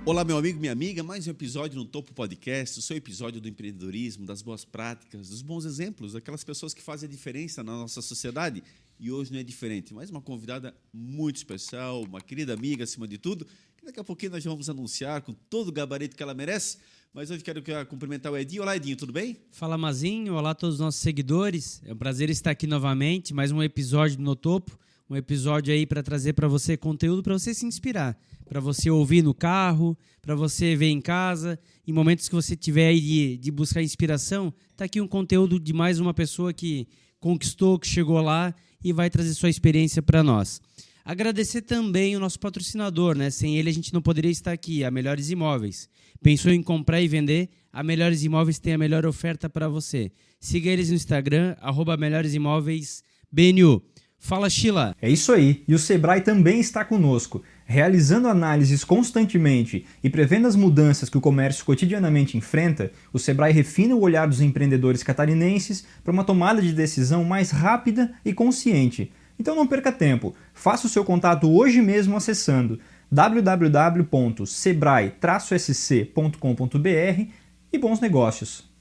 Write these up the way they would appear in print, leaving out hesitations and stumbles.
Olá, meu amigo, minha amiga, mais um episódio no Topo Podcast, o seu episódio do empreendedorismo, das boas práticas, dos bons exemplos, daquelas pessoas que fazem a diferença na nossa sociedade. E hoje não é diferente, mais uma convidada muito especial, uma querida amiga, acima de tudo, que daqui a pouquinho nós vamos anunciar com todo o gabarito que ela merece. Mas hoje quero cumprimentar o Edinho. Olá, Edinho, tudo bem? Fala, Mazinho. Olá a todos os nossos seguidores. É um prazer estar aqui novamente, mais um episódio do No Topo. Um episódio aí para trazer para você conteúdo para você se inspirar, para você ouvir no carro, para você ver em casa, em momentos que você tiver aí de buscar inspiração. Está aqui um conteúdo de mais uma pessoa que conquistou, que chegou lá e vai trazer sua experiência para nós. Agradecer também o nosso patrocinador, né? Sem ele a gente não poderia estar aqui, a Melhores Imóveis. Pensou em comprar e vender? A Melhores Imóveis tem a melhor oferta para você. Siga eles no Instagram, @melhoresimóveisbnu. Fala, Sheila. É isso aí, e o Sebrae também está conosco, realizando análises constantemente e prevendo as mudanças que o comércio cotidianamente enfrenta. O Sebrae refina o olhar dos empreendedores catarinenses para uma tomada de decisão mais rápida e consciente. Então não perca tempo, faça o seu contato hoje mesmo acessando www.sebrae-sc.com.br e bons negócios.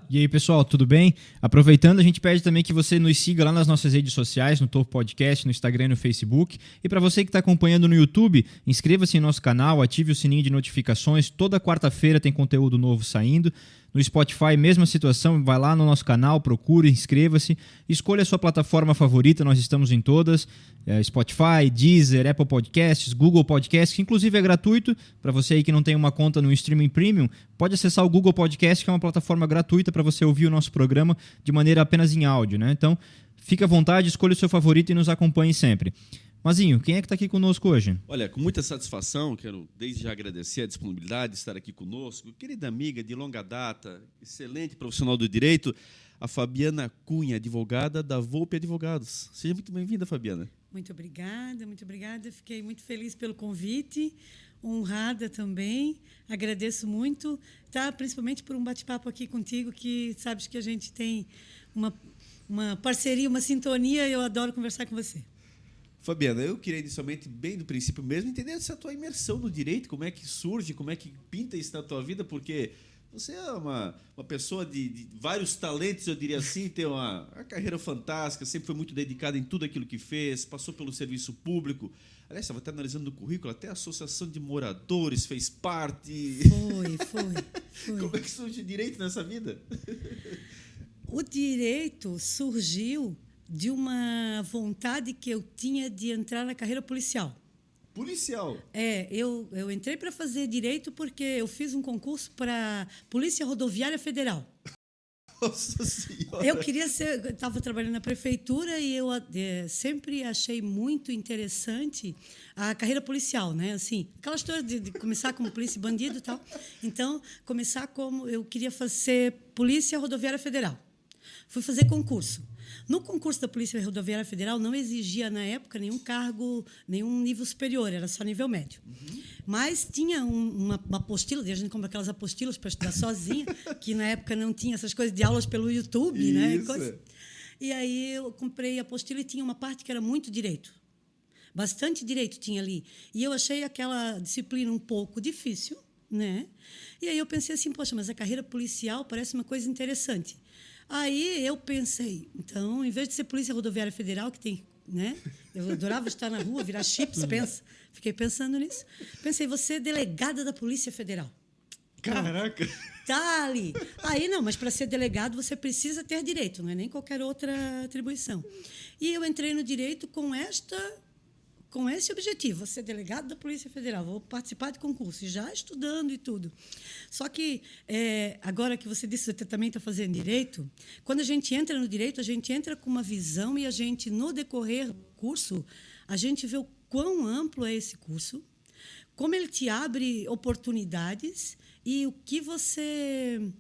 E aí, pessoal, tudo bem? Aproveitando, a gente pede também que você nos siga lá nas nossas redes sociais, no Topo Podcast, no Instagram e no Facebook. E para você que está acompanhando no YouTube, inscreva-se em nosso canal, ative o sininho de notificações. Toda quarta-feira tem conteúdo novo saindo. No Spotify, mesma situação, vai lá no nosso canal, procure, inscreva-se, escolha a sua plataforma favorita, nós estamos em todas, Spotify, Deezer, Apple Podcasts, Google Podcasts, que inclusive é gratuito, para você aí que não tem uma conta no Streaming Premium, pode acessar o Google Podcast, que é uma plataforma gratuita para você ouvir o nosso programa de maneira apenas em áudio, né? Então, fique à vontade, escolha o seu favorito e nos acompanhe sempre. Mazinho, quem é que está aqui conosco hoje? Olha, com muita satisfação, quero desde já agradecer a disponibilidade de estar aqui conosco. Querida amiga de longa data, excelente profissional do direito, a Fabiana Cunha, advogada da Volpe Advogados. Seja muito bem-vinda, Fabiana. Muito obrigada, muito obrigada. Fiquei muito feliz pelo convite, honrada também. Agradeço muito, tá? Principalmente por um bate-papo aqui contigo, que sabes que a gente tem uma parceria, uma sintonia, e eu adoro conversar com você. Fabiana, eu queria inicialmente, bem do princípio mesmo, entender essa tua imersão no direito, como é que surge, como é que pinta isso na tua vida, porque você é uma pessoa de vários talentos, eu diria assim, tem uma carreira fantástica, sempre foi muito dedicada em tudo aquilo que fez, passou pelo serviço público. Aliás, estava até analisando no currículo, até a Associação de Moradores fez parte. Foi. Como é que surge o direito nessa vida? O direito surgiu de uma vontade que eu tinha de entrar na carreira policial. Policial? Eu entrei para fazer direito porque eu fiz um concurso para Polícia Rodoviária Federal. Nossa Senhora! Eu estava trabalhando na prefeitura e eu sempre achei muito interessante a carreira policial, né? Assim, aquela história de começar como polícia e bandido e tal. Então, eu queria fazer Polícia Rodoviária Federal. Fui fazer concurso. No concurso da Polícia Rodoviária Federal não exigia, na época, nenhum cargo, nenhum nível superior, era só nível médio. Uhum. Mas tinha uma apostila, a gente compra aquelas apostilas para estudar sozinha, que na época não tinha essas coisas de aulas pelo YouTube, né? E aí eu comprei a apostila e tinha uma parte que era muito direito. Bastante direito tinha ali. E eu achei aquela disciplina um pouco difícil, né? E aí eu pensei assim, poxa, mas a carreira policial parece uma coisa interessante. Aí eu pensei, então, em vez de ser Polícia Rodoviária Federal, que tem, né? Eu adorava estar na rua, virar chips, fiquei pensando nisso. Pensei, você é delegada da Polícia Federal. Caraca! Tá ali. Aí não, mas para ser delegado você precisa ter direito, não é nem qualquer outra atribuição. E eu entrei no direito com esse objetivo, vou ser delegado da Polícia Federal, vou participar de concurso, já estudando e tudo. Só que, agora que você disse que você também está fazendo direito, quando a gente entra no direito, a gente entra com uma visão e a gente, no decorrer do curso, a gente vê o quão amplo é esse curso, como ele te abre oportunidades e o que você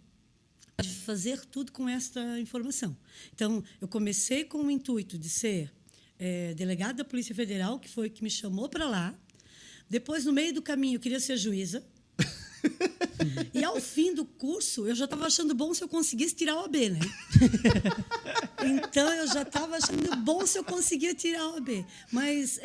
pode fazer tudo com esta informação. Então, eu comecei com o intuito de ser delegado da Polícia Federal, que foi que me chamou para lá. Depois, no meio do caminho, eu queria ser juíza. E ao fim do curso, eu já estava achando bom se eu conseguisse tirar a OAB, né? Então, eu já estava achando bom se eu conseguia tirar a OAB. Mas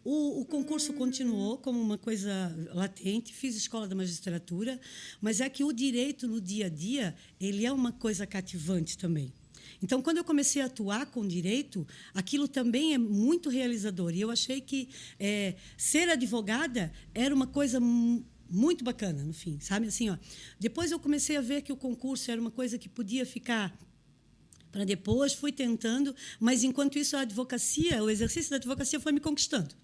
o concurso continuou como uma coisa latente, fiz escola da magistratura, mas é que o direito no dia a dia, ele é uma coisa cativante também. Então, quando eu comecei a atuar com direito, aquilo também é muito realizador. E eu achei que ser advogada era uma coisa muito bacana, no fim, sabe? Assim, ó, depois eu comecei a ver que o concurso era uma coisa que podia ficar para depois, fui tentando, mas, enquanto isso, a advocacia, o exercício da advocacia foi me conquistando.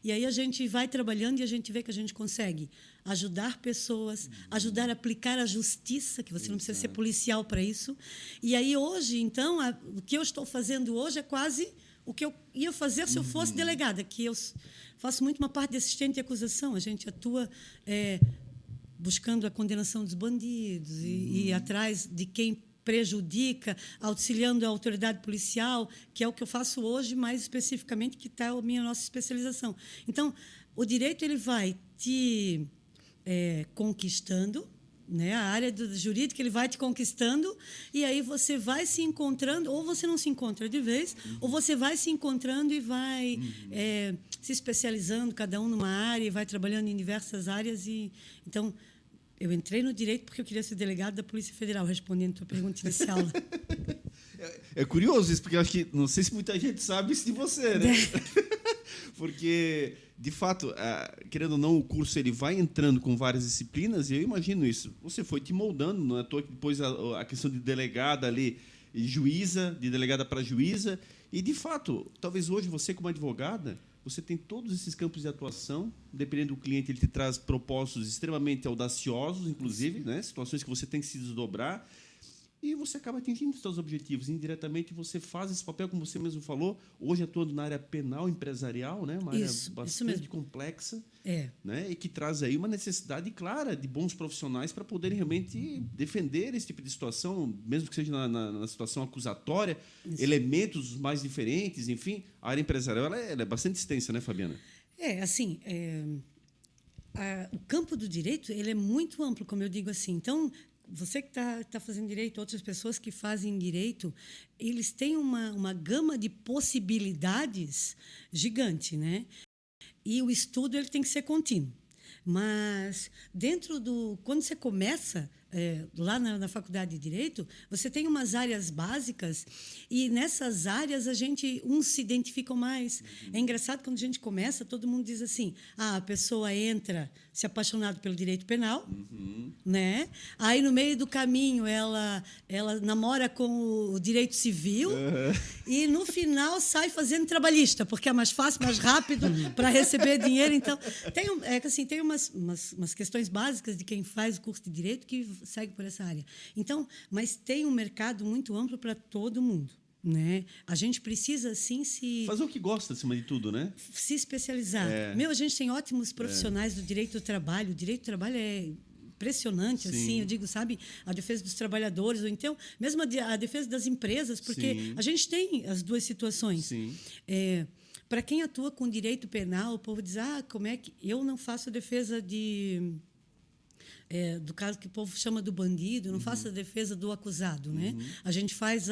E aí a gente vai trabalhando e a gente vê que a gente consegue ajudar pessoas, ajudar a aplicar a justiça, que você não precisa ser policial para isso. E aí, hoje, então, o que eu estou fazendo hoje é quase o que eu ia fazer se eu fosse delegada, que eu faço muito uma parte de assistente de acusação. A gente atua buscando a condenação dos bandidos e ir atrás de quem prejudica, auxiliando a autoridade policial, que é o que eu faço hoje, mais especificamente, que está a nossa especialização. Então, o direito ele vai te conquistando, né? A área do jurídico ele vai te conquistando, e aí você vai se encontrando, ou você não se encontra de vez, ou você vai se encontrando e vai se especializando, cada um numa área, e vai trabalhando em diversas áreas. Então, eu entrei no direito porque eu queria ser delegado da Polícia Federal, respondendo a tua pergunta inicial. É curioso isso, porque eu acho que não sei se muita gente sabe isso de você, né? Porque, de fato, querendo ou não, o curso ele vai entrando com várias disciplinas, e eu imagino isso. Você foi te moldando, não é à toa que depois a questão de delegada ali, juíza, de delegada para juíza, e, de fato, talvez hoje você, como advogada, você tem todos esses campos de atuação, dependendo do cliente, ele te traz propósitos extremamente audaciosos, inclusive, né? Situações que você tem que se desdobrar, e você acaba atingindo os seus objetivos. Indiretamente, você faz esse papel, como você mesmo falou, hoje atuando na área penal empresarial, né? Uma área bastante complexa, né? E que traz aí uma necessidade clara de bons profissionais para poderem realmente defender esse tipo de situação, mesmo que seja na situação acusatória, elementos mais diferentes, enfim. A área empresarial ela é bastante extensa, né, Fabiana? Assim, o campo do direito ele é muito amplo, como eu digo assim. Então, você que está fazendo direito, outras pessoas que fazem direito, eles têm uma gama de possibilidades gigante, né? E o estudo ele tem que ser contínuo. Mas, quando você começa lá na Faculdade de Direito, você tem umas áreas básicas, e nessas áreas uns se identificam mais. É engraçado, quando a gente começa, todo mundo diz assim, a pessoa entra se apaixonada pelo direito penal, né? Aí, no meio do caminho, ela namora com o direito civil, e, no final, sai fazendo trabalhista, porque é mais fácil, mais rápido para receber dinheiro. Então, tem umas questões básicas de quem faz o curso de Direito que segue por essa área. Então, mas tem um mercado muito amplo para todo mundo, né? A gente precisa, sim, fazer o que gosta, acima de tudo, né? Se especializar. A gente tem ótimos profissionais do direito do trabalho. O direito do trabalho é impressionante, assim, eu digo, sabe, a defesa dos trabalhadores, ou então mesmo a defesa das empresas, porque a gente tem as duas situações. Para quem atua com direito penal, o povo diz, como é que eu não faço a defesa do caso que o povo chama do bandido, não faço a defesa do acusado, né? A gente faz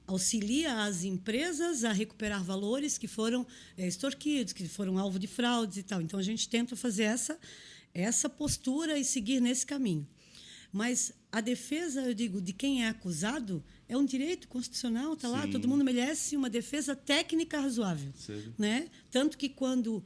auxilia as empresas a recuperar valores que foram extorquidos, que foram alvo de fraudes e tal. Então, a gente tenta fazer essa postura e seguir nesse caminho. Mas a defesa, eu digo, de quem é acusado é um direito constitucional, está lá, todo mundo merece uma defesa técnica razoável, né? Tanto que, quando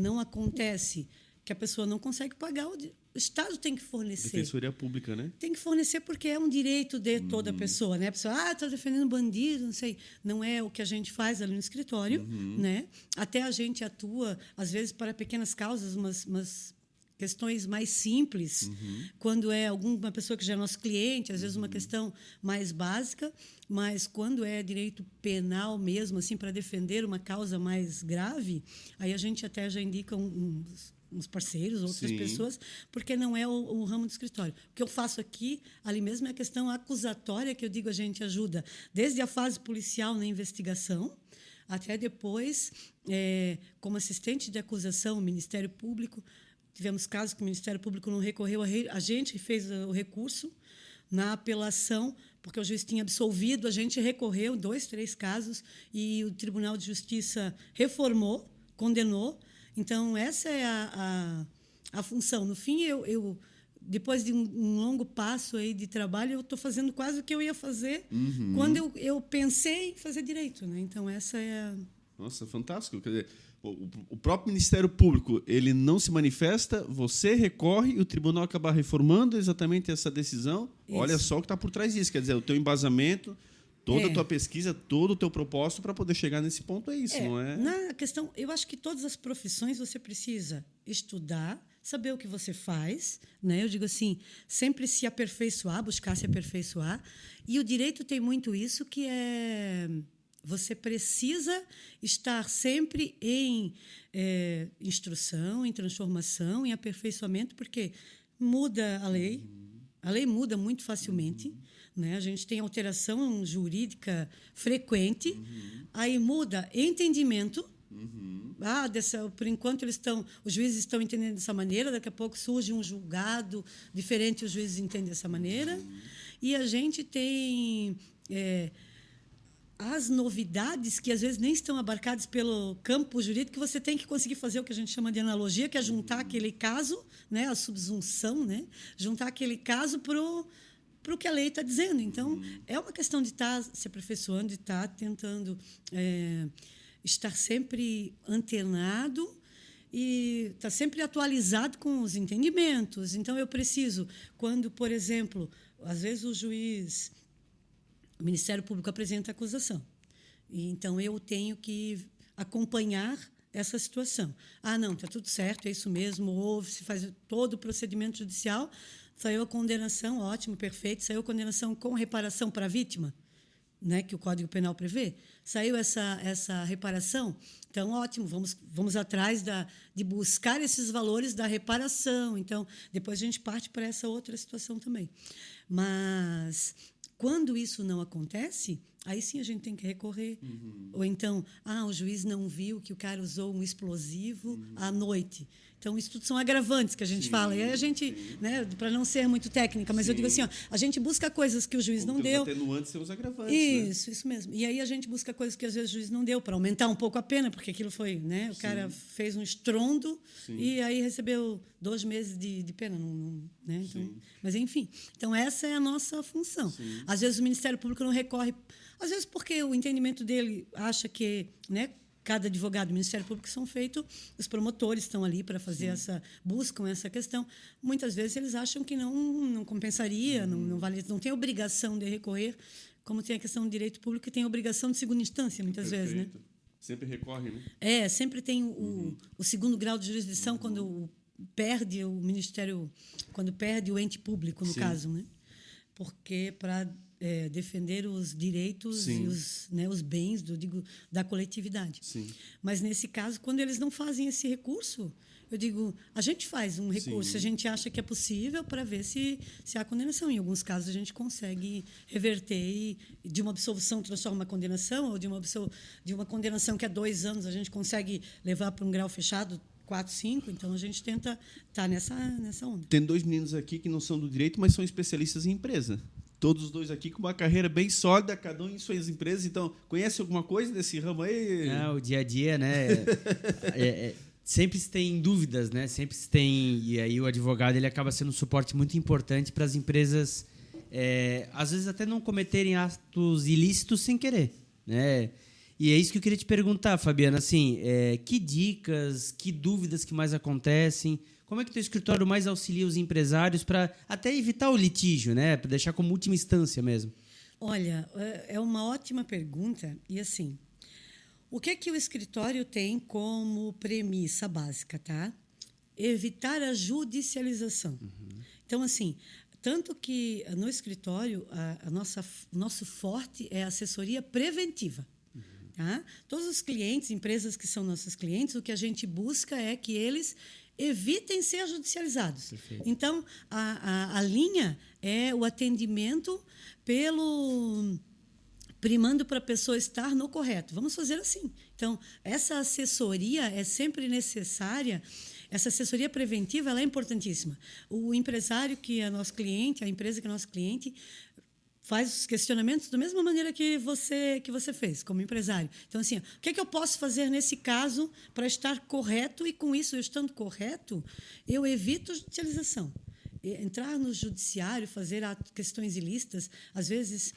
não acontece que a pessoa não consegue pagar, o Estado tem que fornecer. Defensoria Pública, né? Tem que fornecer, porque é um direito de toda pessoa, né? A pessoa, está defendendo bandido, não sei. Não é o que a gente faz ali no escritório, né? Até a gente atua, às vezes, para pequenas causas, umas questões mais simples, quando é alguma pessoa que já é nosso cliente, às vezes uma questão mais básica, mas quando é direito penal mesmo, assim, para defender uma causa mais grave, aí a gente até já indica uns parceiros, outras pessoas, porque não é o ramo do escritório. O que eu faço aqui, ali mesmo, é a questão acusatória, que eu digo, a gente ajuda desde a fase policial na investigação, até depois, como assistente de acusação, o Ministério Público, tivemos casos que o Ministério Público não recorreu, a gente fez o recurso na apelação, porque o juiz tinha absolvido, a gente recorreu 2, 3 casos e o Tribunal de Justiça reformou, condenou. Então, essa é a função. No fim, eu depois de um longo passo aí de trabalho, eu estou fazendo quase o que eu ia fazer quando eu pensei em fazer direito, né? Então, essa é a... Nossa, fantástico. Quer dizer, o próprio Ministério Público ele não se manifesta, você recorre e o tribunal acaba reformando exatamente essa decisão. Isso. Olha só o que está por trás disso. Quer dizer, o teu embasamento, toda a tua pesquisa, todo o teu propósito para poder chegar nesse ponto é isso, não é? Na questão, eu acho que todas as profissões você precisa estudar, saber o que você faz, né? Eu digo assim, sempre se aperfeiçoar, buscar se aperfeiçoar. E o direito tem muito isso, que é... Você precisa estar sempre em instrução, em transformação, em aperfeiçoamento, porque muda a lei muda muito facilmente, né? A gente tem alteração jurídica frequente, aí muda entendimento. Por enquanto os juízes estão entendendo dessa maneira, daqui a pouco surge um julgado diferente, os juízes entendem dessa maneira, e a gente tem as novidades que às vezes nem estão abarcadas pelo campo jurídico, que você tem que conseguir fazer o que a gente chama de analogia, que é juntar aquele caso, né, a subsunção, né, juntar aquele caso para o que a lei está dizendo. Então, é uma questão de estar se aperfeiçoando, de estar tentando estar sempre antenado e estar sempre atualizado com os entendimentos. Então, eu preciso, quando, por exemplo, às vezes o Ministério Público apresenta acusação. E, então, eu tenho que acompanhar essa situação. Não, está tudo certo, é isso mesmo, se faz todo o procedimento judicial, saiu a condenação, ótimo, perfeito, saiu a condenação com reparação para a vítima, né, que o Código Penal prevê, saiu essa reparação, então, ótimo, vamos atrás de buscar esses valores da reparação. Então, depois a gente parte para essa outra situação também. Mas... quando isso não acontece, aí sim a gente tem que recorrer. Ou então, o juiz não viu que o cara usou um explosivo à noite. Então, isso tudo são agravantes que a gente fala. E aí a gente, né, para não ser muito técnica, mas eu digo assim, a gente busca coisas que o juiz não deu. Os atenuantes são os agravantes. Isso mesmo. E aí a gente busca coisas que às vezes o juiz não deu, para aumentar um pouco a pena, porque aquilo foi, né, o cara fez um estrondo e aí recebeu 2 meses de pena. Né? Então, mas, enfim. Então, essa é a nossa função. Às vezes o Ministério Público não recorre, às vezes porque o entendimento dele acha que, né, cada advogado do Ministério Público são feitos, os promotores estão ali para fazer buscam essa questão. Muitas vezes eles acham que não compensaria, não vale, não tem obrigação de recorrer, como tem a questão do direito público, que tem obrigação de segunda instância, muitas vezes, né? Sempre recorre, né? Sempre tem o segundo grau de jurisdição quando perde o Ministério, quando perde o ente público, no caso, né? Porque para defender os direitos e os bens da coletividade. Mas, nesse caso, quando eles não fazem esse recurso, eu digo, a gente faz um recurso, a gente acha que é possível para ver se há condenação. Em alguns casos, a gente consegue reverter e de uma absolvição transforma uma condenação, ou de uma condenação que há 2 anos a gente consegue levar para um grau fechado, 4, 5, então a gente tenta estar nessa onda. Tem 2 meninos aqui que não são do direito, mas são especialistas em empresa. Todos os 2 aqui com uma carreira bem sólida, cada um em suas empresas. Então, conhece alguma coisa desse ramo aí? O dia a dia, né? Sempre se tem dúvidas, né? Sempre se tem... E aí o advogado ele acaba sendo um suporte muito importante para as empresas, às vezes até não cometerem atos ilícitos sem querer, né? E é isso que eu queria te perguntar, Fabiana, assim, que dicas, que dúvidas que mais acontecem? Como é que o teu escritório mais auxilia os empresários para até evitar o litígio, né? Para deixar como última instância mesmo? Olha, é uma ótima pergunta. E, assim, o que o escritório tem como premissa básica, tá? Evitar a judicialização. Então, assim, tanto que no escritório, o nosso forte é a assessoria preventiva. Tá? Todos os clientes, empresas que são nossos clientes, o que a gente busca é que eles evitem ser judicializados. Perfeito. Então, a linha é o atendimento primando para a pessoa estar no correto. Vamos fazer assim. Então, essa assessoria é sempre necessária essa assessoria preventiva ela é importantíssima. O empresário que é nosso cliente, a empresa que é nosso cliente, faz os questionamentos da mesma maneira que você fez, como empresário. Então, assim, o que é que eu posso fazer nesse caso para estar correto? E, com isso, eu estando correto, eu evito judicialização. Entrar no judiciário, fazer questões ilícitas, às vezes,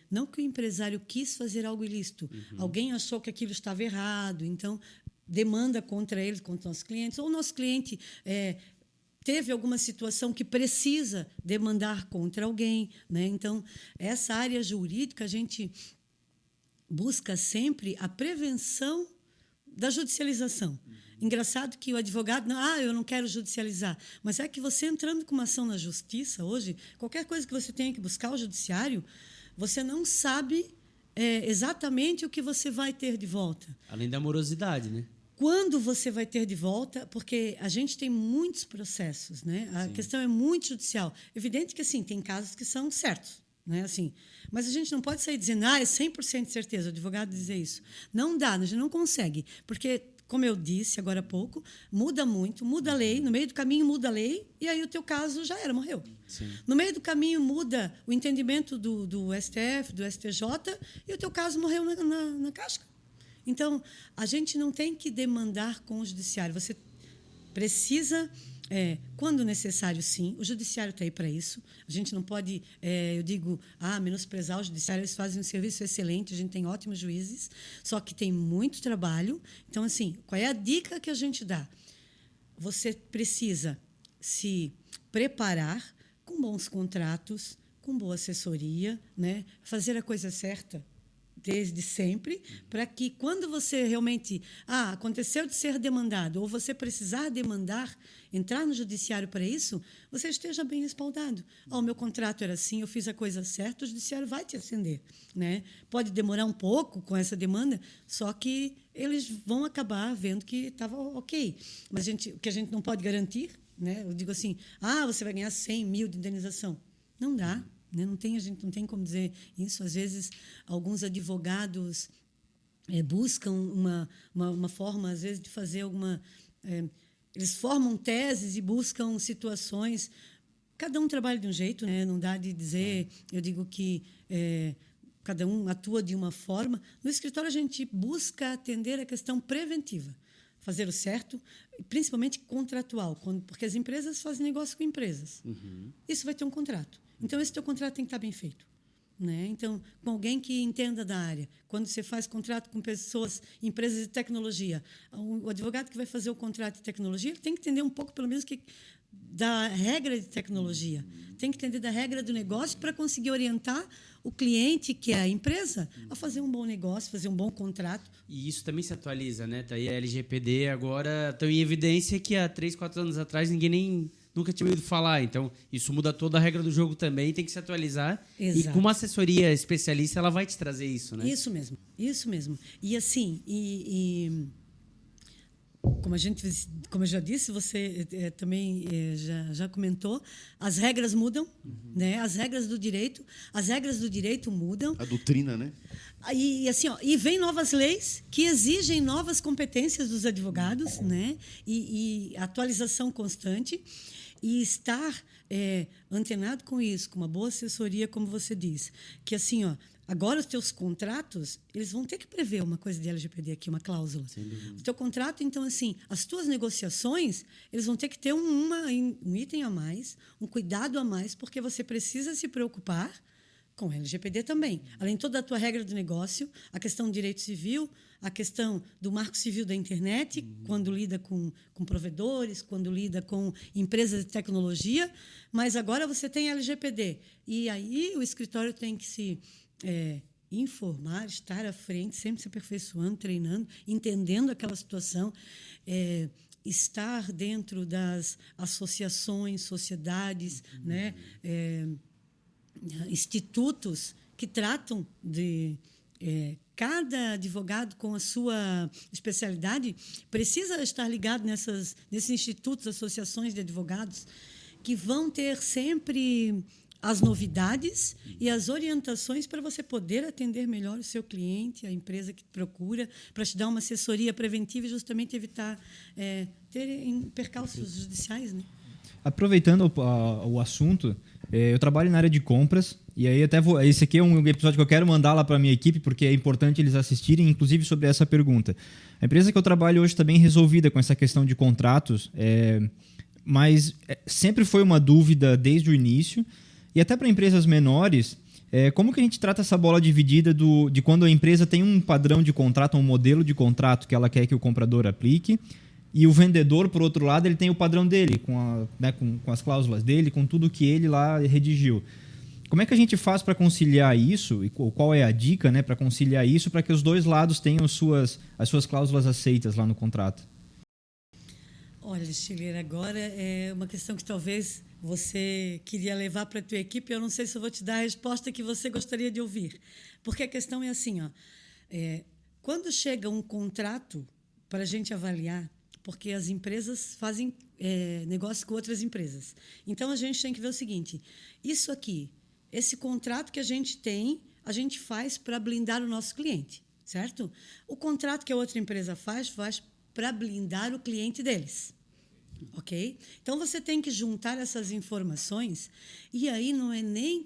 não que o empresário quis fazer algo ilícito, alguém achou que aquilo estava errado, então, demanda contra ele, contra nossos clientes, ou o nosso cliente teve alguma situação que precisa demandar contra alguém, né? Então, essa área jurídica, a gente busca sempre a prevenção da judicialização. Engraçado que o advogado, eu não quero judicializar, mas é que você entrando com uma ação na justiça hoje, qualquer coisa que você tenha que buscar o judiciário, você não sabe exatamente o que você vai ter de volta. Além da morosidade, né? Quando você vai ter de volta, porque a gente tem muitos processos, né? A questão é muito judicial. Evidente que, assim, tem casos que são certos, né? Assim, mas a gente não pode sair dizendo, é 100% de certeza, o advogado dizer isso. Não dá, a gente não consegue, porque, como eu disse agora há pouco, muda muito, muda a lei, no meio do caminho muda a lei, e aí o teu caso já era, morreu. Sim. No meio do caminho muda o entendimento do STF, do STJ, e o teu caso morreu na casca. Então, a gente não tem que demandar com o judiciário. Você precisa, quando necessário, sim. O judiciário está aí para isso. A gente não pode, menosprezar o judiciário. Eles fazem um serviço excelente, a gente tem ótimos juízes, só que tem muito trabalho. Então, assim, qual é a dica que a gente dá? Você precisa se preparar com bons contratos, com boa assessoria, né? Fazer a coisa certa desde sempre, para que quando você realmente aconteceu de ser demandado ou você precisar demandar, entrar no judiciário para isso, você esteja bem respaldado. O meu contrato era assim, eu fiz a coisa certa, o judiciário vai te atender, né? Pode demorar um pouco com essa demanda, só que eles vão acabar vendo que estava ok. Mas o que a gente não pode garantir, né? Eu digo assim, você vai ganhar 100 mil de indenização. Não dá. A gente não tem como dizer isso. Às vezes, alguns advogados buscam uma forma, às vezes, de fazer alguma... eles formam teses e buscam situações. Cada um trabalha de um jeito, né? Não dá de dizer... Eu digo que cada um atua de uma forma. No escritório, a gente busca atender a questão preventiva. Fazer o certo, principalmente contratual, porque as empresas fazem negócio com empresas. Isso vai ter um contrato. Então, esse teu contrato tem que estar bem feito, né? Então, com alguém que entenda da área. Quando você faz contrato com empresas de tecnologia, o advogado que vai fazer o contrato de tecnologia, ele tem que entender um pouco, pelo menos, da regra de tecnologia. Tem que entender da regra do negócio para conseguir orientar o cliente, que é a empresa, a fazer um bom negócio, fazer um bom contrato. E isso também se atualiza, né? Tá aí a LGPD agora estão em evidência que há 3, 4 anos atrás ninguém nunca tinha ouvido falar. Então, isso muda toda a regra do jogo também, tem que se atualizar. Exato. E com uma assessoria especialista, ela vai te trazer isso, né? Isso mesmo. E assim, como eu já disse, você também já comentou, as regras mudam, né? As regras do direito mudam. A doutrina, né? E vem novas leis que exigem novas competências dos advogados, né? E atualização constante. E estar antenado com isso, com uma boa assessoria, como você disse. Que, assim, agora os teus contratos, eles vão ter que prever uma coisa de LGPD aqui, uma cláusula. O teu contrato, então, assim, as tuas negociações, eles vão ter que ter um item a mais, um cuidado a mais, porque você precisa se preocupar com o LGPD também. Além de toda a tua regra do negócio, a questão do direito civil, a questão do marco civil da internet, quando lida com provedores, quando lida com empresas de tecnologia, mas agora você tem LGPD. E aí o escritório tem que se informar, estar à frente, sempre se aperfeiçoando, treinando, entendendo aquela situação, estar dentro das associações, sociedades, né? Institutos que tratam de... cada advogado com a sua especialidade precisa estar ligado nesses institutos, associações de advogados, que vão ter sempre as novidades e as orientações para você poder atender melhor o seu cliente, a empresa que te procura, para te dar uma assessoria preventiva e justamente evitar ter percalços judiciais, né? Aproveitando o assunto, eu trabalho na área de compras e aí esse aqui é um episódio que eu quero mandar lá para a minha equipe porque é importante eles assistirem, inclusive sobre essa pergunta. A empresa que eu trabalho hoje está bem resolvida com essa questão de contratos, mas sempre foi uma dúvida desde o início e até para empresas menores, como que a gente trata essa bola dividida de quando a empresa tem um padrão de contrato, um modelo de contrato que ela quer que o comprador aplique. E o vendedor, por outro lado, ele tem o padrão dele, com as cláusulas dele, com tudo que ele lá redigiu. Como é que a gente faz para conciliar isso? E qual é a dica, né, para conciliar isso, para que os dois lados tenham as suas cláusulas aceitas lá no contrato? Olha, Stiler, agora é uma questão que talvez você queria levar para a tua equipe. Eu não sei se eu vou te dar a resposta que você gostaria de ouvir. Porque a questão é assim, quando chega um contrato para a gente avaliar, porque as empresas fazem negócio com outras empresas. Então, a gente tem que ver o seguinte, isso aqui, esse contrato que a gente tem, a gente faz para blindar o nosso cliente, certo? O contrato que a outra empresa faz para blindar o cliente deles, ok? Então, você tem que juntar essas informações e aí não é nem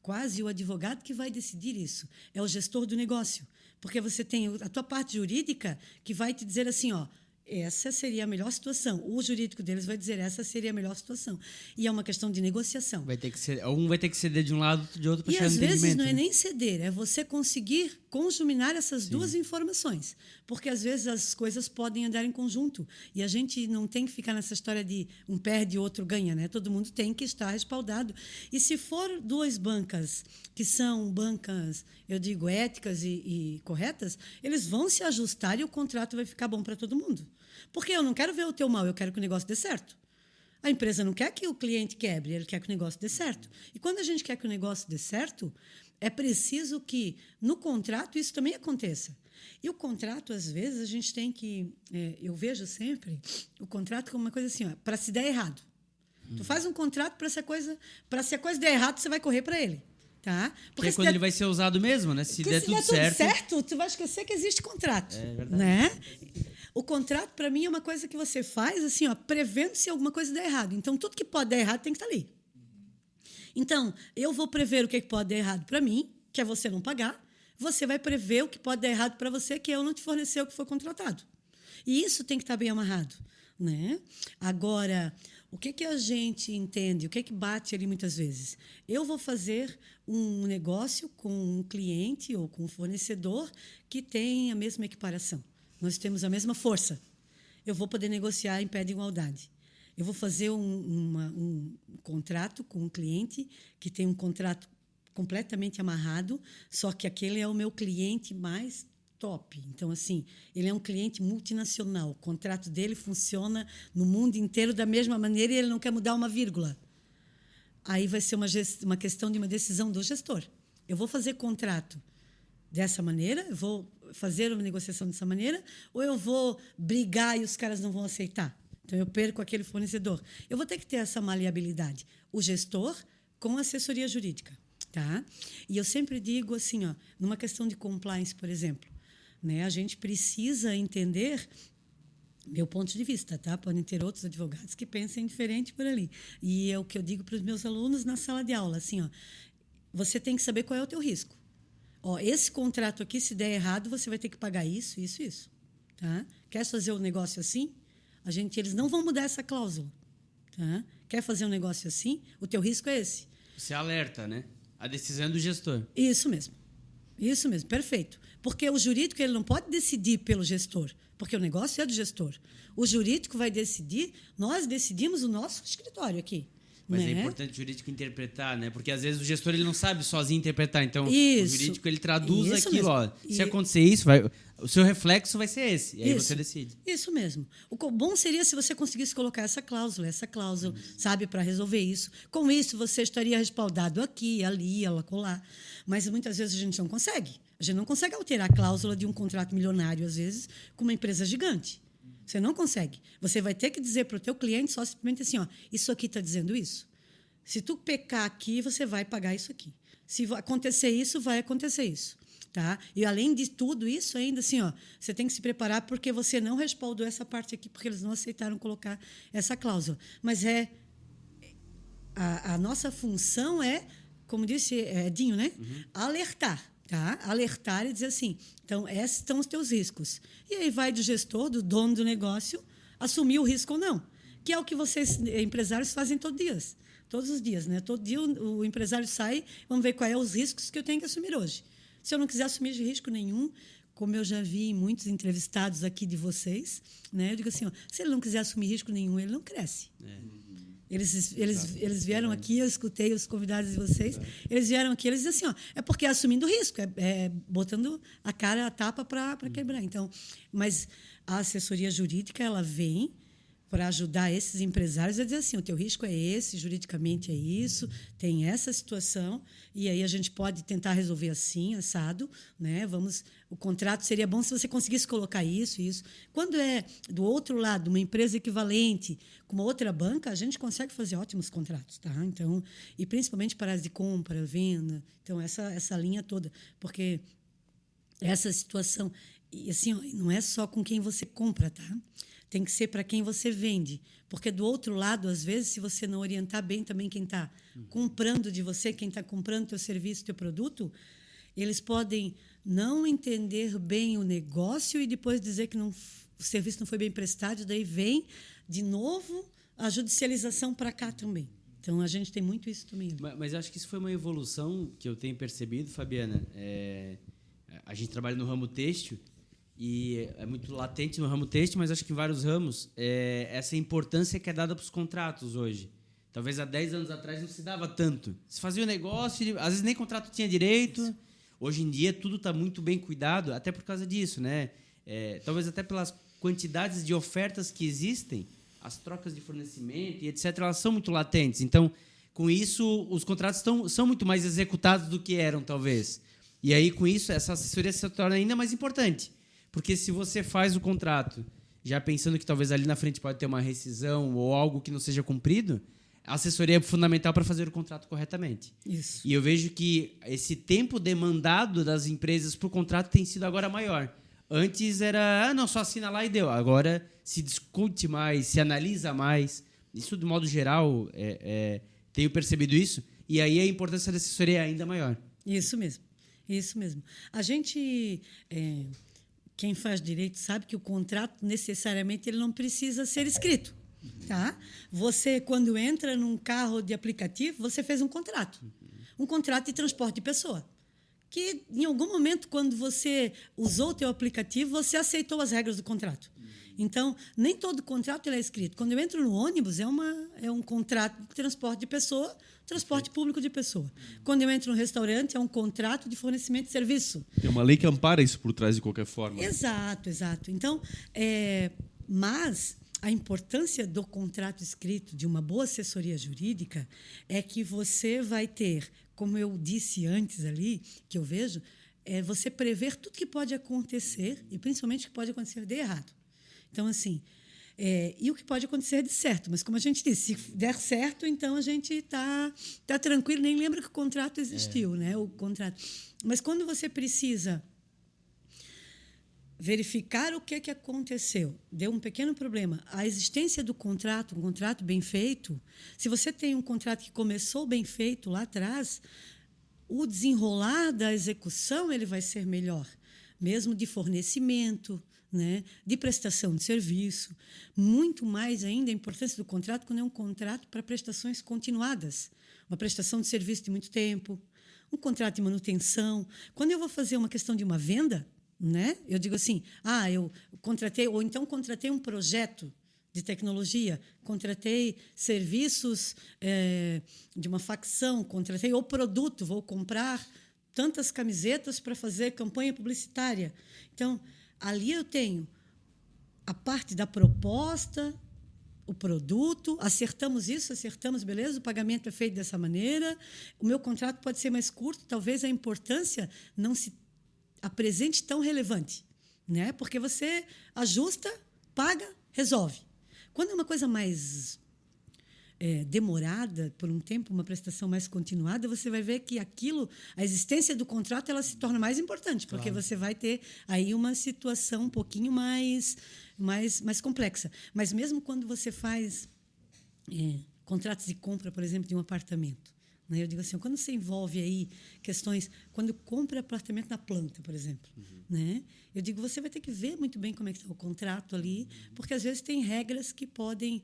quase o advogado que vai decidir isso, é o gestor do negócio, porque você tem a tua parte jurídica que vai te dizer assim, essa seria a melhor situação. O jurídico deles vai dizer essa seria a melhor situação. E é uma questão de negociação. Um vai ter que ceder de um lado de outro para chegar no entendimento. E às vezes não é nem ceder, é você conseguir conjuminar essas duas informações. Porque às vezes as coisas podem andar em conjunto. E a gente não tem que ficar nessa história de um perde e outro ganha, né? Todo mundo tem que estar respaldado. E se for duas bancas que são bancas, eu digo, éticas e corretas, eles vão se ajustar e o contrato vai ficar bom para todo mundo. Porque eu não quero ver o teu mal, eu quero que o negócio dê certo. A empresa não quer que o cliente quebre, ele quer que o negócio dê certo. E quando a gente quer que o negócio dê certo, é preciso que, no contrato, isso também aconteça. E o contrato, às vezes, a gente tem que... eu vejo sempre o contrato como uma coisa assim, para se der errado. Tu faz um contrato para se a coisa der errado, você vai correr para ele. Tá? Porque é quando ele vai ser usado mesmo, né? Se der tudo certo, tu vai esquecer que existe contrato. É verdade. Né? O contrato, para mim, é uma coisa que você faz assim, prevendo se alguma coisa der errado. Então, tudo que pode dar errado tem que estar ali. Então, eu vou prever o que pode dar errado para mim, que é você não pagar. Você vai prever o que pode dar errado para você, que é eu não te fornecer o que foi contratado. E isso tem que estar bem amarrado. Né? Agora, o que a gente entende? O que bate ali muitas vezes? Eu vou fazer um negócio com um cliente ou com um fornecedor que tem a mesma equiparação. Nós temos a mesma força. Eu vou poder negociar em pé de igualdade. Eu vou fazer um contrato com um cliente que tem um contrato completamente amarrado, só que aquele é o meu cliente mais top. Então, assim, ele é um cliente multinacional. O contrato dele funciona no mundo inteiro da mesma maneira e ele não quer mudar uma vírgula. Aí vai ser uma questão de uma decisão do gestor. Eu vou fazer contrato dessa maneira, eu vou fazer uma negociação dessa maneira, ou eu vou brigar e os caras não vão aceitar? Então, eu perco aquele fornecedor. Eu vou ter que ter essa maleabilidade. O gestor com assessoria jurídica. Tá? E eu sempre digo assim, numa questão de compliance, por exemplo, né, a gente precisa entender meu ponto de vista, tá? Podem ter outros advogados que pensem diferente por ali. E é o que eu digo para os meus alunos na sala de aula, assim, você tem que saber qual é o teu risco. Esse contrato aqui, se der errado, você vai ter que pagar isso, isso, isso. Tá? Quer fazer um negócio assim? Eles não vão mudar essa cláusula. Tá? Quer fazer um negócio assim? O teu risco é esse. Você alerta, né? A decisão é do gestor. Isso mesmo, perfeito. Porque o jurídico ele não pode decidir pelo gestor, porque o negócio é do gestor. O jurídico vai decidir, nós decidimos o nosso escritório aqui. Mas né? É importante o jurídico interpretar, né? Porque às vezes o gestor ele não sabe sozinho interpretar. Então, isso, o jurídico ele traduz isso aquilo. Se acontecer isso, o seu reflexo vai ser esse. E aí você decide. Isso mesmo. O bom seria se você conseguisse colocar essa cláusula, sabe, para resolver isso. Com isso, você estaria respaldado aqui, ali, acolá. Mas muitas vezes a gente não consegue. A gente não consegue alterar a cláusula de um contrato milionário, às vezes, com uma empresa gigante. Você não consegue. Você vai ter que dizer para o teu cliente só simplesmente assim, isso aqui está dizendo isso. Se tu pecar aqui, você vai pagar isso aqui. Se acontecer isso, vai acontecer isso. Tá? E, além de tudo isso, ainda assim, ó, você tem que se preparar porque você não respaldou essa parte aqui, porque eles não aceitaram colocar essa cláusula. Mas a nossa função é, como disse Edinho, né? Alertar. Tá? Alertar e dizer assim, então, esses estão os teus riscos. E aí vai do gestor, do dono do negócio, assumir o risco ou não. Que é o que vocês, empresários, fazem todos os dias. Né? Todo dia o empresário sai, vamos ver quais são os riscos que eu tenho que assumir hoje. Se eu não quiser assumir de risco nenhum, como eu já vi em muitos entrevistados aqui de vocês, né? Eu digo assim, ó, se ele não quiser assumir risco nenhum, ele não cresce. Eles vieram aqui, eu escutei os convidados de vocês, eles vieram aqui, eles dizem assim, ó, é porque é assumindo risco, botando a cara, a tapa para quebrar. Então, mas a assessoria jurídica, ela vem para ajudar esses empresários a dizer assim, o teu risco é esse, juridicamente é isso, tem essa situação, e aí a gente pode tentar resolver assim, assado, né? O contrato seria bom se você conseguisse colocar isso e isso. Quando é do outro lado, uma empresa equivalente com uma outra banca, a gente consegue fazer ótimos contratos, tá? Então, e principalmente para as de compra, venda, então essa linha toda, porque essa situação, e assim, ó, não é só com quem você compra, tá? Tem que ser para quem você vende. Porque, do outro lado, às vezes, se você não orientar bem também quem está comprando de você, quem está comprando teu serviço, teu produto, eles podem não entender bem o negócio e depois dizer que o serviço não foi bem prestado, daí vem, de novo, a judicialização para cá também. Então, a gente tem muito isso também. Mas acho que isso foi uma evolução que eu tenho percebido, Fabiana. A gente trabalha no ramo têxtil, e é muito latente no ramo têxtil, mas acho que em vários ramos, essa importância que é dada para os contratos hoje. Talvez há 10 anos atrás não se dava tanto. Se fazia o negócio, às vezes nem contrato tinha direito. Isso. Hoje em dia, tudo está muito bem cuidado, até por causa disso, né? Talvez até pelas quantidades de ofertas que existem, as trocas de fornecimento e etc., elas são muito latentes. Então, com isso, os contratos são muito mais executados do que eram, talvez. E aí, com isso, essa assessoria se torna ainda mais importante. Porque se você faz o contrato já pensando que talvez ali na frente pode ter uma rescisão ou algo que não seja cumprido, a assessoria é fundamental para fazer o contrato corretamente. Isso. E eu vejo que esse tempo demandado das empresas para o contrato tem sido agora maior. Antes era, não, só assina lá e deu. Agora se discute mais, se analisa mais. Isso, de modo geral, tenho percebido isso. E aí a importância da assessoria é ainda maior. Isso mesmo. Isso mesmo. A gente... Quem faz direito sabe que o contrato, necessariamente, ele não precisa ser escrito. Tá? Você, quando entra num carro de aplicativo, você fez um contrato. Um contrato de transporte de pessoa. Que, em algum momento, quando você usou o teu aplicativo, você aceitou as regras do contrato. Então, nem todo contrato ele é escrito. Quando eu entro no ônibus, é um contrato de transporte de pessoa, transporte público de pessoa. Quando eu entro no restaurante, é um contrato de fornecimento de serviço. Tem uma lei que ampara isso por trás de qualquer forma. Exato. Então, mas a importância do contrato escrito, de uma boa assessoria jurídica, é que você vai ter, como eu disse antes ali, que eu vejo, você prever tudo que pode acontecer, e principalmente o que pode acontecer de errado. Então, assim, e o que pode acontecer de certo. Mas, como a gente disse, se der certo, então a gente está tranquilo, nem lembra que o contrato existiu, né? O contrato. Mas quando você precisa verificar o que aconteceu, deu um pequeno problema, a existência do contrato, um contrato bem feito, se você tem um contrato que começou bem feito lá atrás, o desenrolar da execução ele vai ser melhor, mesmo de fornecimento, né, de prestação de serviço, muito mais ainda a importância do contrato quando é um contrato para prestações continuadas, uma prestação de serviço de muito tempo, um contrato de manutenção. Quando eu vou fazer uma questão de uma venda, né, eu digo assim, eu contratei, ou então contratei um projeto de tecnologia, contratei serviços de uma facção, contratei o produto, vou comprar tantas camisetas para fazer campanha publicitária. Então, ali eu tenho a parte da proposta, o produto, acertamos, beleza, o pagamento é feito dessa maneira, o meu contrato pode ser mais curto, talvez a importância não se apresente tão relevante, né? Porque você ajusta, paga, resolve. Quando é uma coisa mais demorada por um tempo, uma prestação mais continuada, você vai ver que a existência do contrato, ela se torna mais importante, porque você vai ter aí uma situação um pouquinho mais complexa. Mas mesmo quando você faz contratos de compra, por exemplo, de um apartamento, né? Eu digo assim, quando você envolve aí questões, quando compra apartamento na planta, por exemplo, né? Eu digo, você vai ter que ver muito bem como é que está o contrato ali, porque às vezes tem regras que podem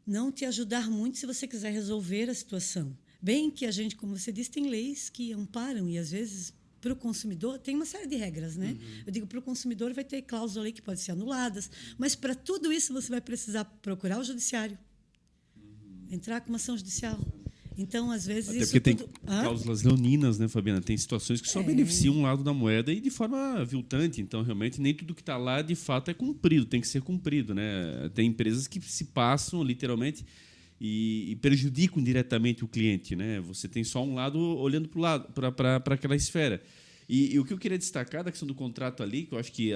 não te ajudar muito se você quiser resolver a situação. Bem que a gente, como você disse, tem leis que amparam e às vezes para o consumidor tem uma série de regras, né? Eu digo, para o consumidor vai ter cláusulas aí que podem ser anuladas, mas para tudo isso você vai precisar procurar o judiciário, entrar com uma ação judicial. Então, às vezes, Até isso porque tudo... tem cláusulas leoninas, né, Fabiana? Tem situações que só beneficiam um lado da moeda e de forma aviltante. Então, realmente, nem tudo que está lá, de fato, é cumprido, tem que ser cumprido, né? Tem empresas que se passam, literalmente, e prejudicam diretamente o cliente, né? Você tem só um lado olhando para aquela esfera. E o que eu queria destacar da questão do contrato ali, que eu acho que,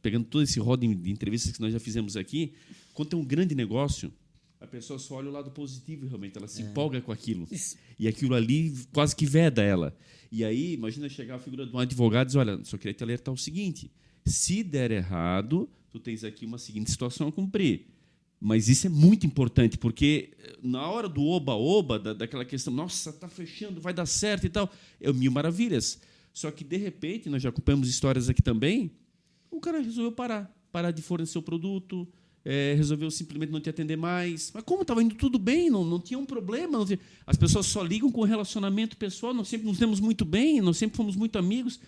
pegando todo esse rol de entrevistas que nós já fizemos aqui, quando tem um grande negócio, a pessoa só olha o lado positivo, realmente. Ela se empolga com aquilo. Isso. E aquilo ali quase que veda ela. E aí, imagina chegar a figura de um advogado e dizer, olha, só queria te alertar o seguinte, se der errado, tu tens aqui uma seguinte situação a cumprir. Mas isso é muito importante, porque na hora do oba-oba, daquela questão, nossa, está fechando, vai dar certo e tal, é mil maravilhas. Só que, de repente, nós já acompanhamos histórias aqui também, o cara resolveu parar de fornecer o produto, resolveu simplesmente não te atender mais. Mas como estava indo tudo bem, não tinha um problema. As pessoas só ligam com o relacionamento pessoal, nós sempre nos temos muito bem, nós sempre fomos muito amigos,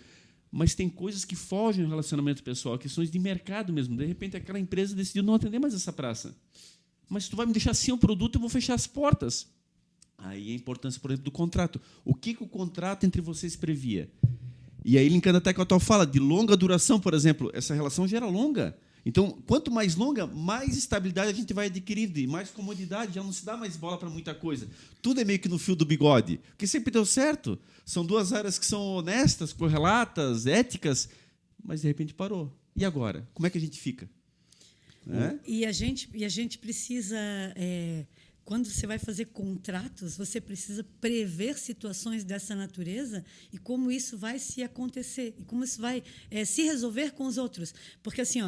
mas tem coisas que fogem do relacionamento pessoal, questões de mercado mesmo. De repente, aquela empresa decidiu não atender mais essa praça. Mas se tu vai me deixar sem o produto, eu vou fechar as portas. Aí a importância, por exemplo, do contrato. O que o contrato entre vocês previa? E aí, linkando até com a tua fala, de longa duração, por exemplo, essa relação já era longa. Então, quanto mais longa, mais estabilidade a gente vai adquirindo e mais comodidade, já não se dá mais bola para muita coisa. Tudo é meio que no fio do bigode, porque sempre deu certo. São duas áreas que são honestas, correlatas, éticas, mas de repente parou. E agora? Como é que a gente fica? E a gente precisa... quando você vai fazer contratos, você precisa prever situações dessa natureza e como isso vai se acontecer, e como isso vai se resolver com os outros. Porque, assim,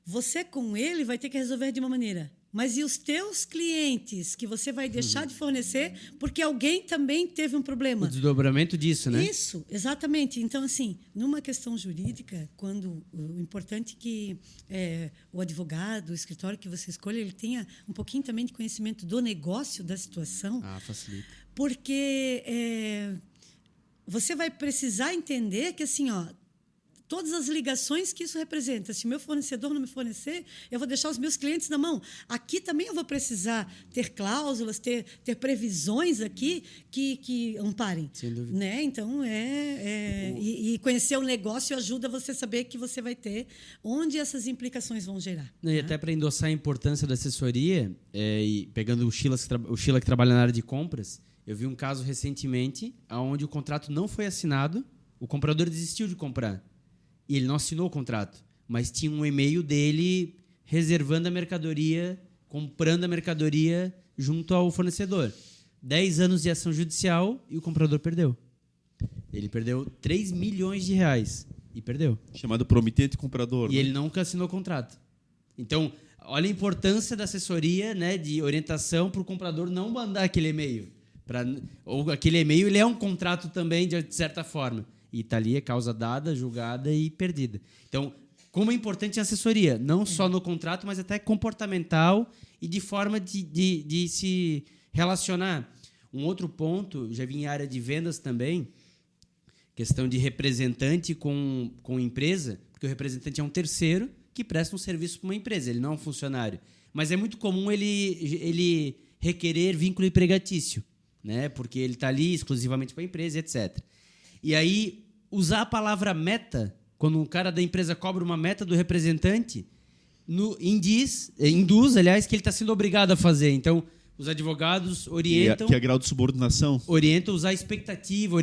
você com ele vai ter que resolver de uma maneira, mas e os teus clientes que você vai deixar de fornecer porque alguém também teve um problema? O desdobramento disso, né? Isso, exatamente. Então, assim, numa questão jurídica, o importante é que o advogado, o escritório que você escolha, ele tenha um pouquinho também de conhecimento do negócio, da situação. Facilita. Porque você vai precisar entender que, assim, todas as ligações que isso representa. Se o meu fornecedor não me fornecer, eu vou deixar os meus clientes na mão. Aqui também eu vou precisar ter cláusulas, ter previsões aqui que amparem. Sem dúvida. Né? Então, e conhecer o negócio ajuda você a saber que você vai ter onde essas implicações vão gerar. E até para endossar a importância da assessoria, e pegando o Sheila que trabalha na área de compras, eu vi um caso recentemente onde o contrato não foi assinado, o comprador desistiu de comprar. E ele não assinou o contrato, mas tinha um e-mail dele reservando a mercadoria, comprando a mercadoria junto ao fornecedor. 10 anos de ação judicial e o comprador perdeu. Ele perdeu 3 milhões de reais e perdeu. Chamado promitente comprador. E ele nunca assinou o contrato. Então, olha a importância da assessoria, né, de orientação para o comprador não mandar aquele e-mail. Ou aquele e-mail ele é um contrato também, de certa forma. E está ali, é causa dada, julgada e perdida. Então, como é importante a assessoria, não só no contrato, mas até comportamental e de forma de se relacionar. Um outro ponto, já vi em área de vendas também, questão de representante com empresa, porque o representante é um terceiro que presta um serviço para uma empresa, ele não é um funcionário. Mas é muito comum ele requerer vínculo empregatício, né? Porque ele está ali exclusivamente para a empresa, etc. E aí, usar a palavra meta, quando um cara da empresa cobra uma meta do representante, induz, aliás, que ele está sendo obrigado a fazer. Então, os advogados orientam... Que é grau de subordinação. Orientam usar expectativa,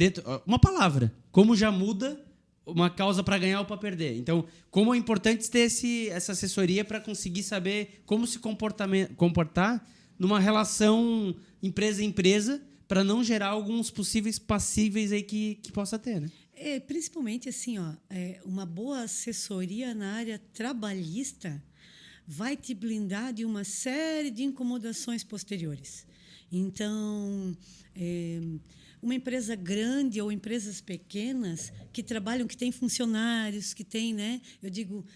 uma palavra. Como já muda uma causa para ganhar ou para perder. Então, como é importante ter essa assessoria para conseguir saber como se comportar numa relação empresa-empresa para não gerar alguns possíveis passíveis aí que possa ter, né? Principalmente assim, uma boa assessoria na área trabalhista vai te blindar de uma série de incomodações posteriores. Então, uma empresa grande ou empresas pequenas que trabalham, que têm funcionários, que têm, né, eu digo,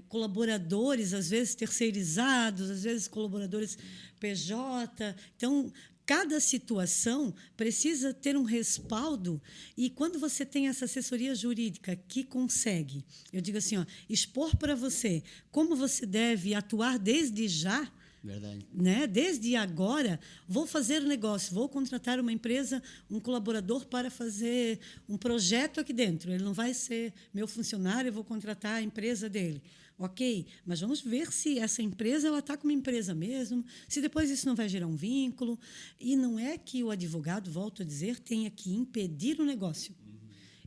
colaboradores, às vezes terceirizados, às vezes colaboradores PJ. Então, cada situação precisa ter um respaldo, e quando você tem essa assessoria jurídica que consegue, eu digo assim, expor para você como você deve atuar desde já, Verdade. né? Desde agora, vou fazer o negócio, vou contratar uma empresa, um colaborador para fazer um projeto aqui dentro. Ele não vai ser meu funcionário, eu vou contratar a empresa dele. Ok, mas vamos ver se essa empresa está como empresa mesmo, se depois isso não vai gerar um vínculo. E não é que o advogado, volto a dizer, tenha que impedir o negócio.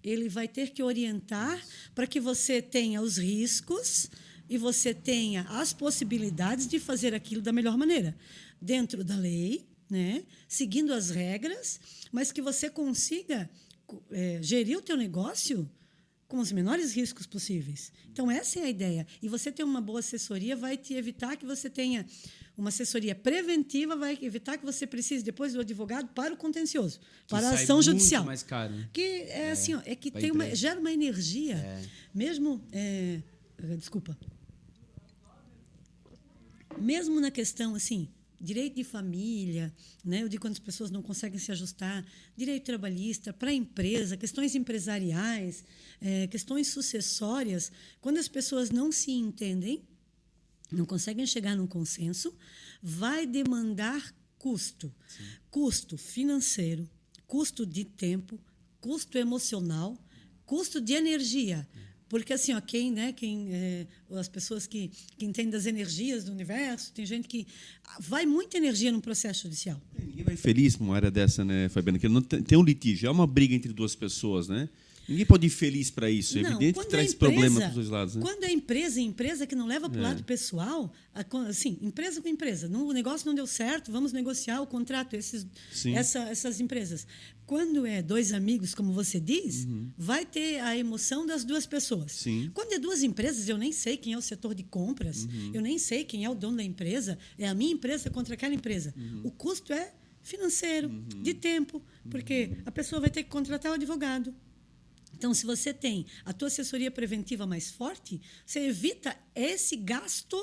Ele vai ter que orientar para que você tenha os riscos e você tenha as possibilidades de fazer aquilo da melhor maneira, dentro da lei, né? Seguindo as regras, mas que você consiga gerir o teu negócio com os menores riscos possíveis. Então, essa é a ideia. E você ter uma boa assessoria vai te evitar que você tenha uma assessoria preventiva, vai evitar que você precise, depois do advogado, para o contencioso, para a ação judicial. Mais caro, né? Que assim, é que gera uma energia. Mesmo... desculpa. Mesmo na questão, assim, direito de família, né? Eu digo quando as pessoas não conseguem se ajustar, direito trabalhista, para a empresa, questões empresariais, questões sucessórias, quando as pessoas não se entendem, não conseguem chegar num consenso, vai demandar custo. Sim. Custo financeiro, custo de tempo, custo emocional, custo de energia. Porque, assim, as pessoas que entendem das energias do universo, tem gente que vai muita energia no processo judicial. Ninguém vai feliz numa área dessa, né, Fabiana? Que não tem um litígio, é uma briga entre duas pessoas, né? Ninguém pode ir feliz para isso. É evidente que traz problema para os dois lados. Né? Quando é empresa que não leva para o lado pessoal, assim, empresa com empresa, o negócio não deu certo, vamos negociar o contrato, essas empresas. Quando é dois amigos, como você diz, vai ter a emoção das duas pessoas. Sim. Quando é duas empresas, eu nem sei quem é o setor de compras, eu nem sei quem é o dono da empresa, é a minha empresa contra aquela empresa. O custo é financeiro, de tempo, porque a pessoa vai ter que contratar o advogado. Então, se você tem a tua assessoria preventiva mais forte, você evita esse gasto,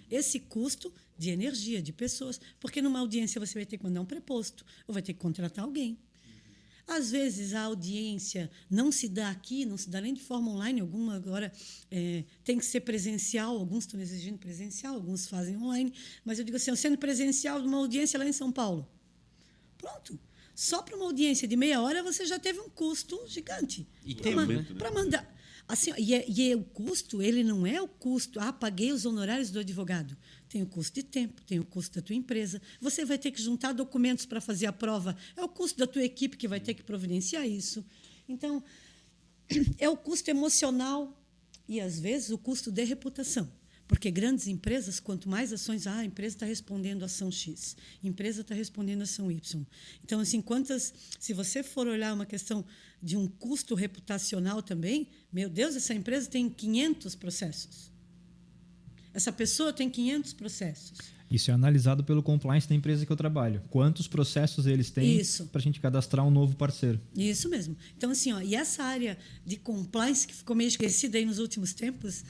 esse custo de energia, de pessoas, porque numa audiência você vai ter que mandar um preposto ou vai ter que contratar alguém. Às vezes, a audiência não se dá aqui, não se dá nem de forma online, alguma agora tem que ser presencial, alguns estão exigindo presencial, alguns fazem online, mas eu digo assim, sendo presencial de uma audiência lá em São Paulo. Pronto. Só para uma audiência de meia hora você já teve um custo gigante. E tempo, né? Para mandar. Assim, o custo, ele não é o custo, paguei os honorários do advogado. Tem o custo de tempo, tem o custo da tua empresa. Você vai ter que juntar documentos para fazer a prova. É o custo da tua equipe que vai ter que providenciar isso. Então, é o custo emocional e, às vezes, o custo de reputação. Porque grandes empresas, quanto mais ações, a empresa está respondendo a ação X, a empresa está respondendo a ação Y. Então, assim, se você for olhar uma questão de um custo reputacional também, meu Deus, essa empresa tem 500 processos. Essa pessoa tem 500 processos. Isso é analisado pelo compliance da empresa que eu trabalho. Quantos processos eles têm para a gente cadastrar um novo parceiro. Isso mesmo. Então, assim, e essa área de compliance, que ficou meio esquecida aí nos últimos tempos,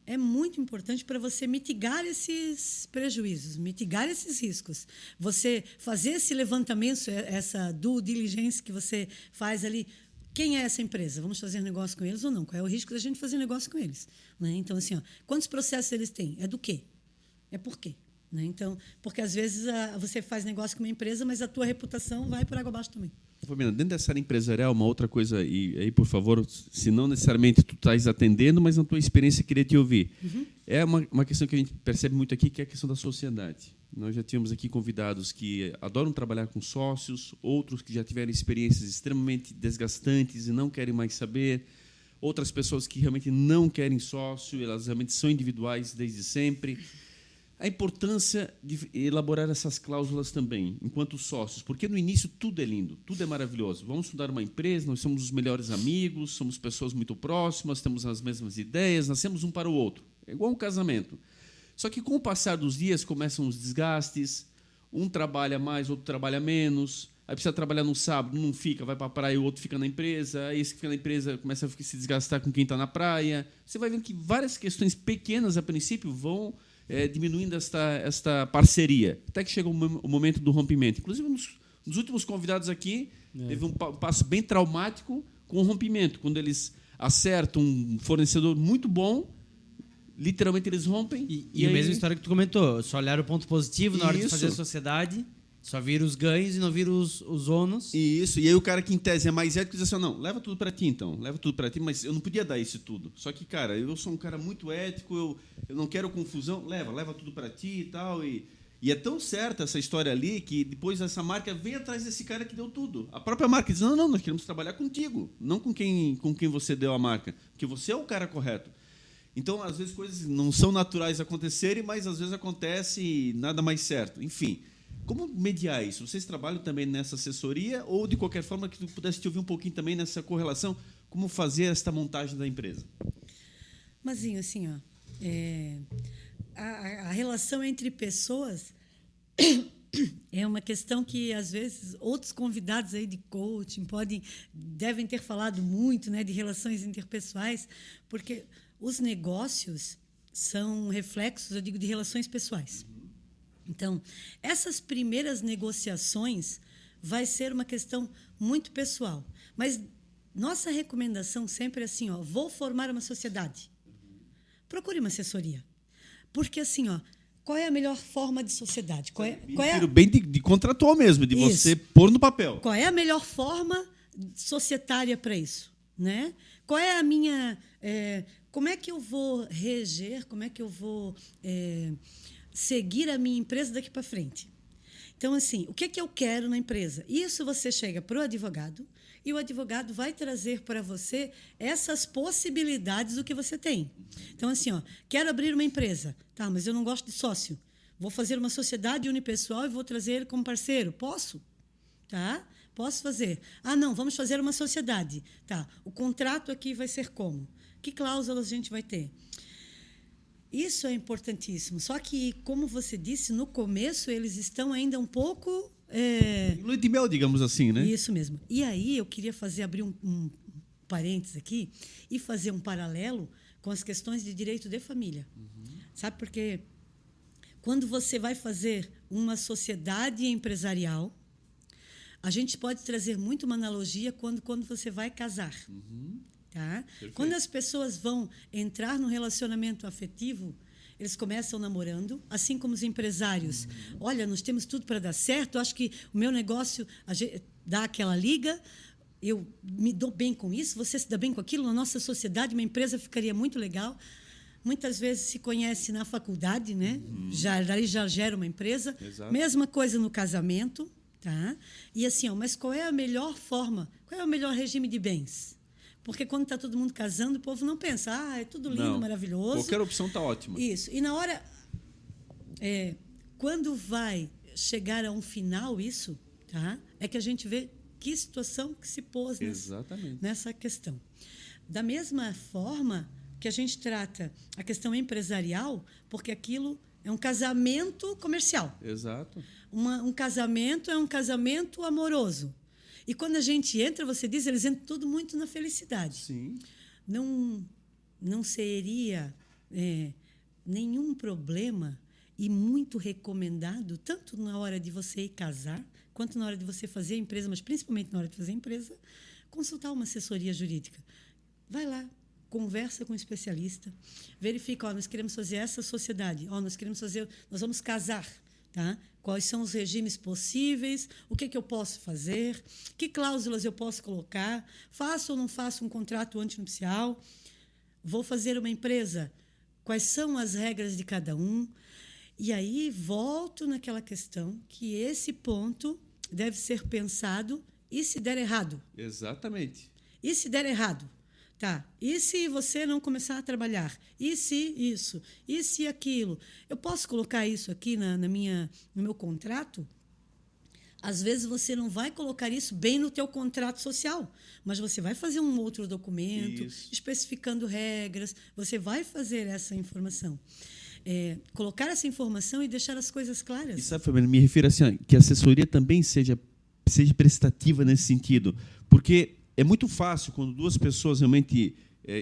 é muito importante para você mitigar esses prejuízos, mitigar esses riscos. Você fazer esse levantamento, essa due diligence que você faz ali. Quem é essa empresa? Vamos fazer negócio com eles ou não? Qual é o risco da gente fazer negócio com eles? Né? Então, assim, quantos processos eles têm? É do quê? É por quê? Né? Então, porque, às vezes, você faz negócio com uma empresa, mas a tua reputação vai por água abaixo também. Fabiana, dentro dessa área empresarial, uma outra coisa, e aí, por favor, se não necessariamente tu estás atendendo, mas na tua experiência queria te ouvir. É uma questão que a gente percebe muito aqui, que é a questão da sociedade. Nós já tínhamos aqui convidados que adoram trabalhar com sócios, outros que já tiveram experiências extremamente desgastantes e não querem mais saber, outras pessoas que realmente não querem sócio, elas realmente são individuais desde sempre. A importância de elaborar essas cláusulas também, enquanto sócios, porque no início tudo é lindo, tudo é maravilhoso. Vamos fundar uma empresa, nós somos os melhores amigos, somos pessoas muito próximas, temos as mesmas ideias, nascemos um para o outro. É igual um casamento. Só que com o passar dos dias começam os desgastes, um trabalha mais, outro trabalha menos, aí precisa trabalhar no sábado, não fica, vai para a praia, o outro fica na empresa, aí esse que fica na empresa começa a se desgastar com quem está na praia. Você vai vendo que várias questões pequenas, a princípio, vão diminuindo esta parceria, até que chega o momento do rompimento. Inclusive, nos últimos convidados aqui, teve um passo bem traumático com o rompimento, quando eles acertam um fornecedor muito bom, literalmente eles rompem. E a mesma história que tu comentou, só olhar o ponto positivo na hora de fazer a sociedade, só vira os ganhos e não vira os ônus. Isso, e aí o cara que em tese é mais ético diz assim, não, leva tudo para ti então, leva tudo para ti, mas eu não podia dar isso tudo. Só que, cara, eu sou um cara muito ético, eu não quero confusão, leva tudo para ti e tal. E é tão certa essa história ali que depois essa marca vem atrás desse cara que deu tudo. A própria marca diz, não, nós queremos trabalhar contigo, não com quem você deu a marca, porque você é o cara correto. Então, às vezes, coisas não são naturais acontecerem, mas às vezes acontece e nada mais certo. Enfim, como mediar isso? Vocês trabalham também nessa assessoria ou, de qualquer forma, que tu pudesse te ouvir um pouquinho também nessa correlação, como fazer esta montagem da empresa? Mazinho, assim, ó, a relação entre pessoas é uma questão que, às vezes, outros convidados aí de coaching devem ter falado muito, né, de relações interpessoais, porque os negócios são reflexos, eu digo, de relações pessoais. Então, essas primeiras negociações vai ser uma questão muito pessoal. Mas nossa recomendação sempre é assim, ó, vou formar uma sociedade. Procure uma assessoria. Porque, assim, ó, qual é a melhor forma de sociedade? Bem de contratual mesmo, de isso. Você pôr no papel. Qual é a melhor forma societária para isso? Né? Qual é a minha... como é que eu vou reger, como é que eu vou seguir a minha empresa daqui para frente? Então, assim, o que é que eu quero na empresa? Isso você chega para o advogado e o advogado vai trazer para você essas possibilidades do que você tem. Então, assim, ó, quero abrir uma empresa. Tá, mas eu não gosto de sócio. Vou fazer uma sociedade unipessoal e vou trazer ele como parceiro. Posso? Tá? Posso fazer. Ah, não, vamos fazer uma sociedade. Tá, o contrato aqui vai ser como? Que cláusulas a gente vai ter? Isso é importantíssimo. Só que, como você disse, no começo eles estão ainda um pouco... Lua de mel, digamos assim, né? Isso mesmo. E aí eu queria abrir um parênteses aqui e fazer um paralelo com as questões de direito de família. Sabe, porque quando você vai fazer uma sociedade empresarial, a gente pode trazer muito uma analogia quando você vai casar. Tá? Quando as pessoas vão entrar no relacionamento afetivo, eles começam namorando, assim como os empresários. Olha, nós temos tudo para dar certo, eu acho que o meu negócio dá aquela liga, eu me dou bem com isso, você se dá bem com aquilo, na nossa sociedade uma empresa ficaria muito legal. Muitas vezes se conhece na faculdade, né? Já gera uma empresa. Exato. Mesma coisa no casamento. Tá? E assim, ó, mas qual é a melhor forma, qual é o melhor regime de bens? Porque quando está todo mundo casando, o povo não pensa, é tudo lindo, maravilhoso. Qualquer opção está ótima. Isso. E na hora, quando vai chegar a um final isso, tá? É que a gente vê que situação que se pôs nessa questão. Da mesma forma que a gente trata a questão empresarial, porque aquilo é um casamento comercial. Exato. Um casamento é um casamento amoroso. E quando a gente entra, você diz, eles entram tudo muito na felicidade. Sim. Não seria nenhum problema e muito recomendado, tanto na hora de você ir casar, quanto na hora de você fazer a empresa, mas principalmente na hora de fazer a empresa, consultar uma assessoria jurídica. Vai lá, conversa com um especialista, verifica, nós queremos fazer essa sociedade, nós vamos casar. Tá? Quais são os regimes possíveis, o que eu posso fazer, que cláusulas eu posso colocar, faço ou não faço um contrato antinupcial, vou fazer uma empresa, quais são as regras de cada um. E aí volto naquela questão que esse ponto deve ser pensado e se der errado. Exatamente. E se der errado? Tá, e se você não começar a trabalhar? E se isso? E se aquilo? Eu posso colocar isso aqui no meu contrato? Às vezes você não vai colocar isso bem no teu contrato social, mas você vai fazer um outro documento especificando regras, você vai fazer essa informação. Colocar essa informação e deixar as coisas claras. E sabe, Fabiana, me refiro assim, ó, que a assessoria também seja prestativa nesse sentido, porque é muito fácil quando duas pessoas realmente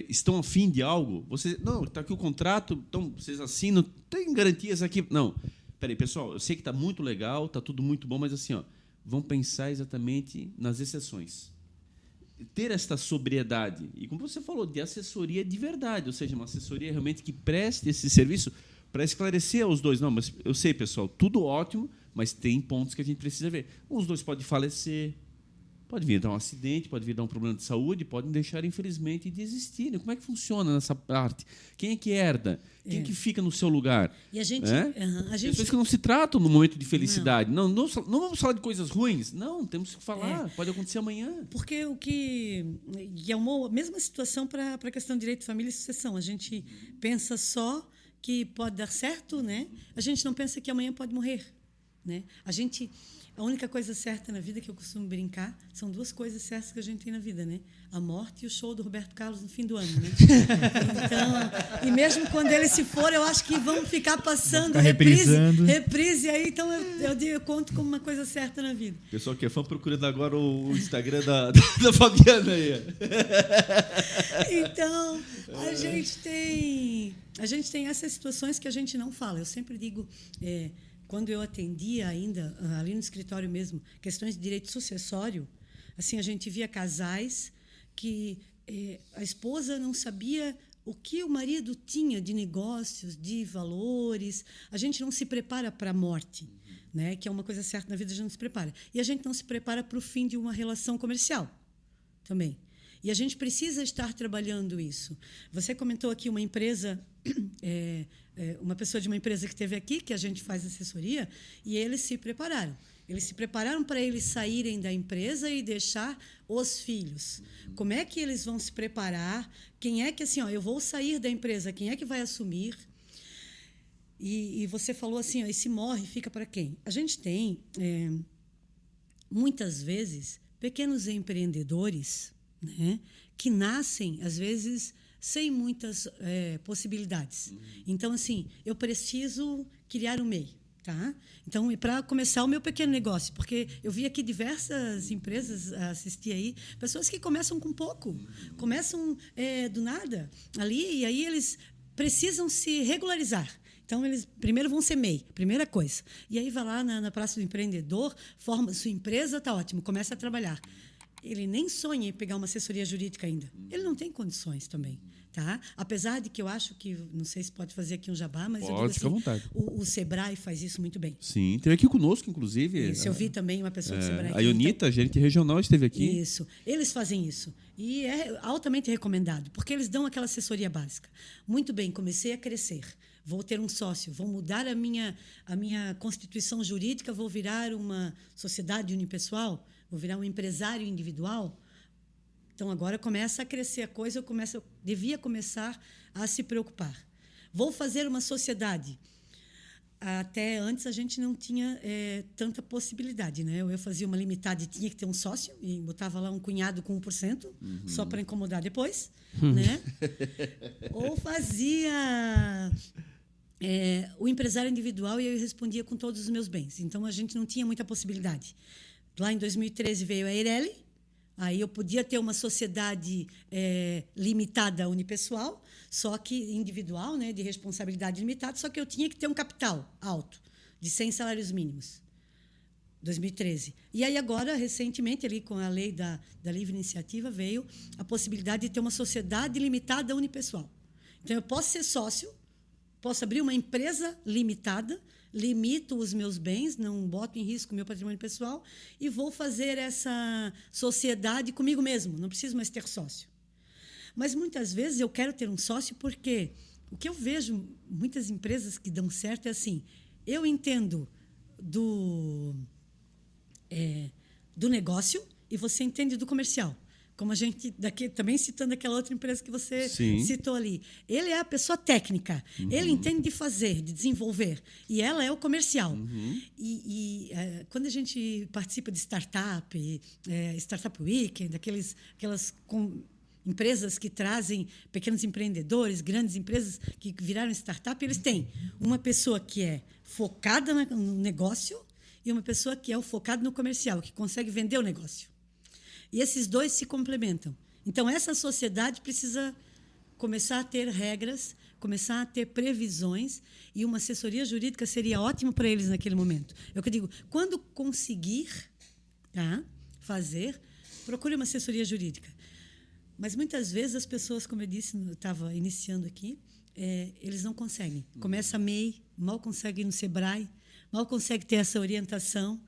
estão afim de algo, você, não, está aqui o contrato, então vocês assinam, tem garantias aqui. Não, peraí, pessoal, eu sei que está muito legal, está tudo muito bom, mas assim, ó, vão pensar exatamente nas exceções. Ter esta sobriedade, e como você falou, de assessoria de verdade, ou seja, uma assessoria realmente que preste esse serviço para esclarecer aos dois. Não, mas eu sei, pessoal, tudo ótimo, mas tem pontos que a gente precisa ver. Os dois podem falecer, pode vir dar um acidente, pode vir dar um problema de saúde, podem deixar, infelizmente, de existir. Como é que funciona nessa parte? Quem é que herda? Quem é que fica no seu lugar? E a gente... Pessoas que não se tratam no momento de felicidade. Não vamos falar de coisas ruins. Não, temos que falar. Pode acontecer amanhã. Porque e é uma mesma situação para a questão de direito, família e sucessão. A gente pensa só que pode dar certo, né? A gente não pensa que amanhã pode morrer, né? A única coisa certa na vida que eu costumo brincar são duas coisas certas que a gente tem na vida, né? A morte e o show do Roberto Carlos no fim do ano, né? Então, e mesmo quando ele se for, eu acho que vão ficar passando reprise aí, então eu conto como uma coisa certa na vida. Pessoal que é fã procurando agora o Instagram da Fabiana aí. Então, a gente tem essas situações que a gente não fala. Eu sempre digo, quando eu atendia ainda, ali no escritório mesmo, questões de direito sucessório, assim, a gente via casais que a esposa não sabia o que o marido tinha de negócios, de valores. A gente não se prepara para a morte, né? Que é uma coisa certa na vida, a gente não se prepara. E a gente não se prepara para o fim de uma relação comercial também. E a gente precisa estar trabalhando isso. Você comentou aqui uma empresa... uma pessoa de uma empresa que esteve aqui, que a gente faz assessoria, e eles se prepararam. Eles se prepararam para eles saírem da empresa e deixar os filhos. Como é que eles vão se preparar? Quem é que, assim, eu vou sair da empresa, quem é que vai assumir? E você falou assim, e se morre, fica para quem? A gente tem, muitas vezes, pequenos empreendedores, né, que nascem, às vezes, sem muitas possibilidades. Então, assim, eu preciso criar um MEI. Tá? Então, para começar o meu pequeno negócio, porque eu vi aqui diversas empresas, assisti aí, pessoas que começam com pouco, começam do nada ali, e aí eles precisam se regularizar. Então, eles primeiro vão ser MEI, primeira coisa. E aí vai lá na Praça do Empreendedor, forma sua empresa, tá ótimo, começa a trabalhar. Ele nem sonha em pegar uma assessoria jurídica ainda. Ele não tem condições também. Tá? Apesar de que eu acho que, não sei se pode fazer aqui um jabá, mas pode, eu digo fica à vontade. O Sebrae faz isso muito bem. Sim, esteve aqui conosco, inclusive. Isso, eu vi também uma pessoa do Sebrae. A Ionita, gerente regional, esteve aqui. Isso, eles fazem isso. E é altamente recomendado, porque eles dão aquela assessoria básica. Muito bem, comecei a crescer. Vou ter um sócio, vou mudar a minha constituição jurídica, vou virar uma sociedade unipessoal, vou virar um empresário individual. Então, agora começa a crescer a coisa, eu devia começar a se preocupar. Vou fazer uma sociedade. Até antes, a gente não tinha tanta possibilidade. Né? Eu fazia uma limitada e tinha que ter um sócio, e botava lá um cunhado com 1%, só para incomodar depois. Né? Ou fazia o empresário individual e eu respondia com todos os meus bens. Então, a gente não tinha muita possibilidade. Lá em 2013 veio a Eireli. Aí eu podia ter uma sociedade limitada unipessoal, só que individual, né, de responsabilidade limitada, só que eu tinha que ter um capital alto, de 100 salários mínimos. 2013. E aí agora, recentemente, ali com a lei da livre iniciativa, veio a possibilidade de ter uma sociedade limitada unipessoal. Então, eu posso ser sócio, posso abrir uma empresa limitada, limito os meus bens, não boto em risco o meu patrimônio pessoal e vou fazer essa sociedade comigo mesmo, não preciso mais ter sócio. Mas, muitas vezes, eu quero ter um sócio porque o que eu vejo muitas empresas que dão certo é assim, eu entendo do negócio e você entende do comercial. como a gente também citando aquela outra empresa que você Sim. citou ali. Ele é a pessoa técnica, ele entende de fazer, de desenvolver, e ela é o comercial. Quando a gente participa de startup, Startup Weekend, aquelas empresas que trazem pequenos empreendedores, grandes empresas que viraram startup, eles têm uma pessoa que é focada no negócio e uma pessoa que é focada no comercial, que consegue vender o negócio. E esses dois se complementam. Então, essa sociedade precisa começar a ter regras, começar a ter previsões, e uma assessoria jurídica seria ótimo para eles naquele momento. É o que eu digo, quando conseguir fazer, procure uma assessoria jurídica. Mas, muitas vezes, as pessoas, como eu disse, eu estava iniciando aqui, eles não conseguem. Começa a MEI, mal consegue ir no Sebrae, mal consegue ter essa orientação,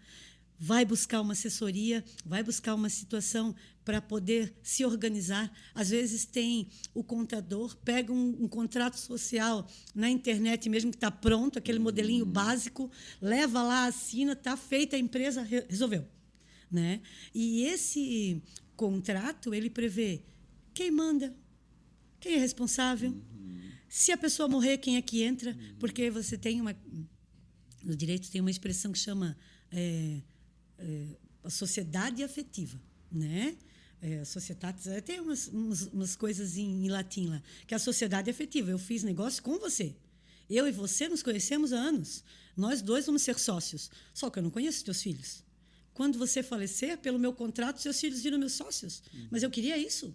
vai buscar uma assessoria, vai buscar uma situação para poder se organizar. Às vezes tem o contador, pega um contrato social na internet, mesmo que está pronto, aquele modelinho básico, leva lá, assina, está feita a empresa, resolveu. Né? E esse contrato, ele prevê quem manda, quem é responsável, se a pessoa morrer, quem é que entra, porque você tem no direito tem uma expressão que chama a sociedade afetiva, né? Societatis, tem umas coisas em latim lá, que é a sociedade afetiva. Eu fiz negócio com você. Eu e você nos conhecemos há anos. Nós dois vamos ser sócios. Só que eu não conheço os teus filhos. Quando você falecer, pelo meu contrato, seus filhos viram meus sócios. Mas eu queria isso.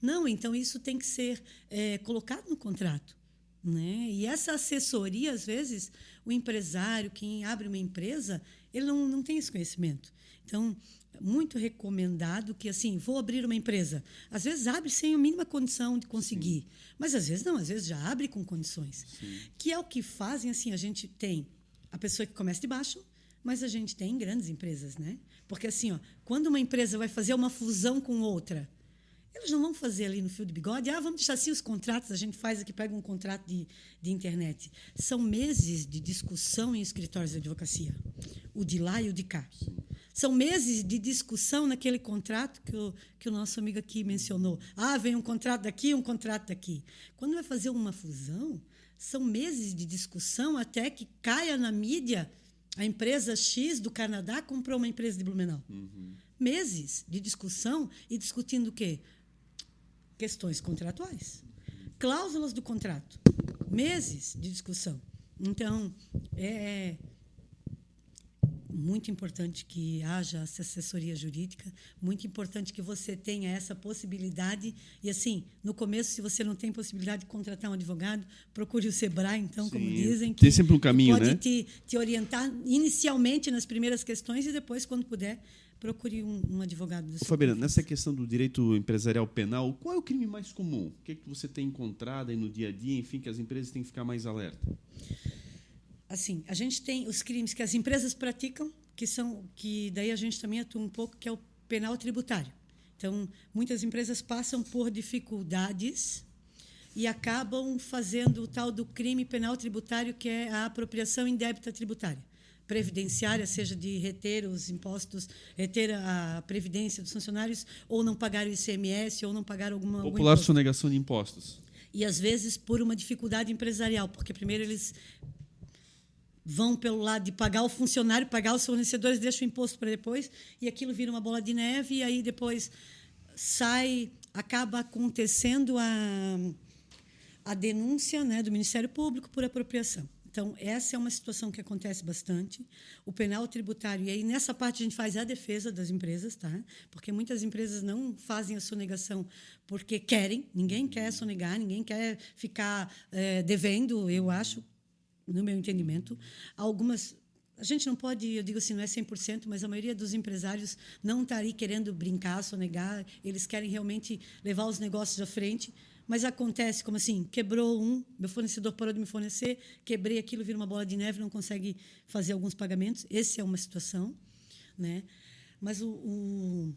Não, então isso tem que ser colocado no contrato. Né? E essa assessoria, às vezes, o empresário, quem abre uma empresa, ele não tem esse conhecimento. Então, muito recomendado que, assim, vou abrir uma empresa. Às vezes abre sem a mínima condição de conseguir. Sim. Mas, às vezes, não. Às vezes já abre com condições. Sim. Que é o que fazem, assim, a gente tem a pessoa que começa de baixo, mas a gente tem grandes empresas, né? Porque, assim, quando uma empresa vai fazer uma fusão com outra, eles não vão fazer ali no fio de bigode, vamos deixar assim os contratos, a gente faz aqui, pega um contrato de internet. São meses de discussão em escritórios de advocacia, o de lá e o de cá. Sim. São meses de discussão naquele contrato que o nosso amigo aqui mencionou. Vem um contrato daqui, um contrato daqui. Quando vai fazer uma fusão, são meses de discussão até que caia na mídia a empresa X do Canadá comprou uma empresa de Blumenau. Meses de discussão e discutindo o quê? Questões contratuais, cláusulas do contrato, meses de discussão. Então, é muito importante que haja essa assessoria jurídica, muito importante que você tenha essa possibilidade. E, assim, no começo, se você não tem possibilidade de contratar um advogado, procure o Sebrae, então, sim, como dizem. Tem sempre um caminho, pode, né? te orientar inicialmente nas primeiras questões e depois, quando puder, procure um advogado. Fabiana, nessa questão do direito empresarial penal, qual é o crime mais comum? O que você tem encontrado aí no dia a dia, enfim, que as empresas têm que ficar mais alerta? Assim, a gente tem os crimes que as empresas praticam, que daí a gente também atua um pouco, que é o penal tributário. Então, muitas empresas passam por dificuldades e acabam fazendo o tal do crime penal tributário, que é a apropriação indébita tributária. Previdenciária, seja de reter os impostos, reter a previdência dos funcionários, ou não pagar o ICMS, ou não pagar algum popular sonegação de impostos. E, às vezes, por uma dificuldade empresarial, porque primeiro eles vão pelo lado de pagar o funcionário, pagar os fornecedores, deixam o imposto para depois, e aquilo vira uma bola de neve, e aí depois acaba acontecendo a denúncia, né, do Ministério Público por apropriação. Então, essa é uma situação que acontece bastante. O penal tributário, e aí nessa parte a gente faz a defesa das empresas, tá? Porque muitas empresas não fazem a sonegação porque querem, ninguém quer sonegar, ninguém quer ficar devendo, eu acho, no meu entendimento. Algumas, a gente não pode, eu digo assim, não é 100%, mas a maioria dos empresários não está aí querendo brincar, sonegar, eles querem realmente levar os negócios à frente. Mas acontece como assim, quebrou meu fornecedor parou de me fornecer, quebrei aquilo, vira uma bola de neve, não consegue fazer alguns pagamentos. Essa é uma situação. Né? Mas o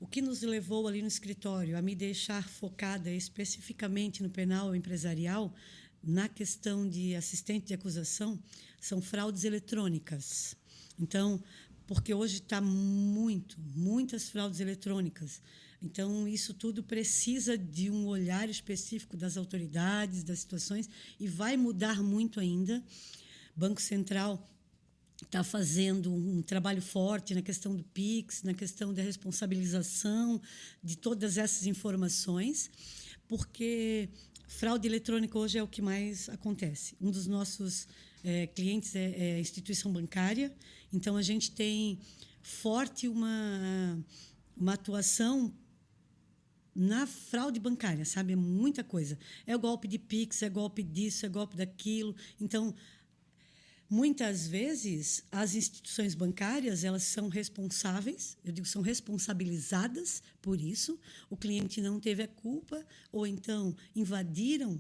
que nos levou ali no escritório a me deixar focada especificamente no penal empresarial, na questão de assistente de acusação, são fraudes eletrônicas. Então, porque hoje está muitas fraudes eletrônicas. Então, isso tudo precisa de um olhar específico das autoridades, das situações, e vai mudar muito ainda. O Banco Central está fazendo um trabalho forte na questão do PIX, na questão da responsabilização de todas essas informações, porque fraude eletrônica hoje é o que mais acontece. Um dos nossos clientes é a instituição bancária, então a gente tem forte uma atuação na fraude bancária, sabe? É muita coisa. É o golpe de PIX, é golpe disso, é golpe daquilo. Então, muitas vezes, as instituições bancárias, elas são responsáveis, eu digo, são responsabilizadas por isso. O cliente não teve a culpa, ou então invadiram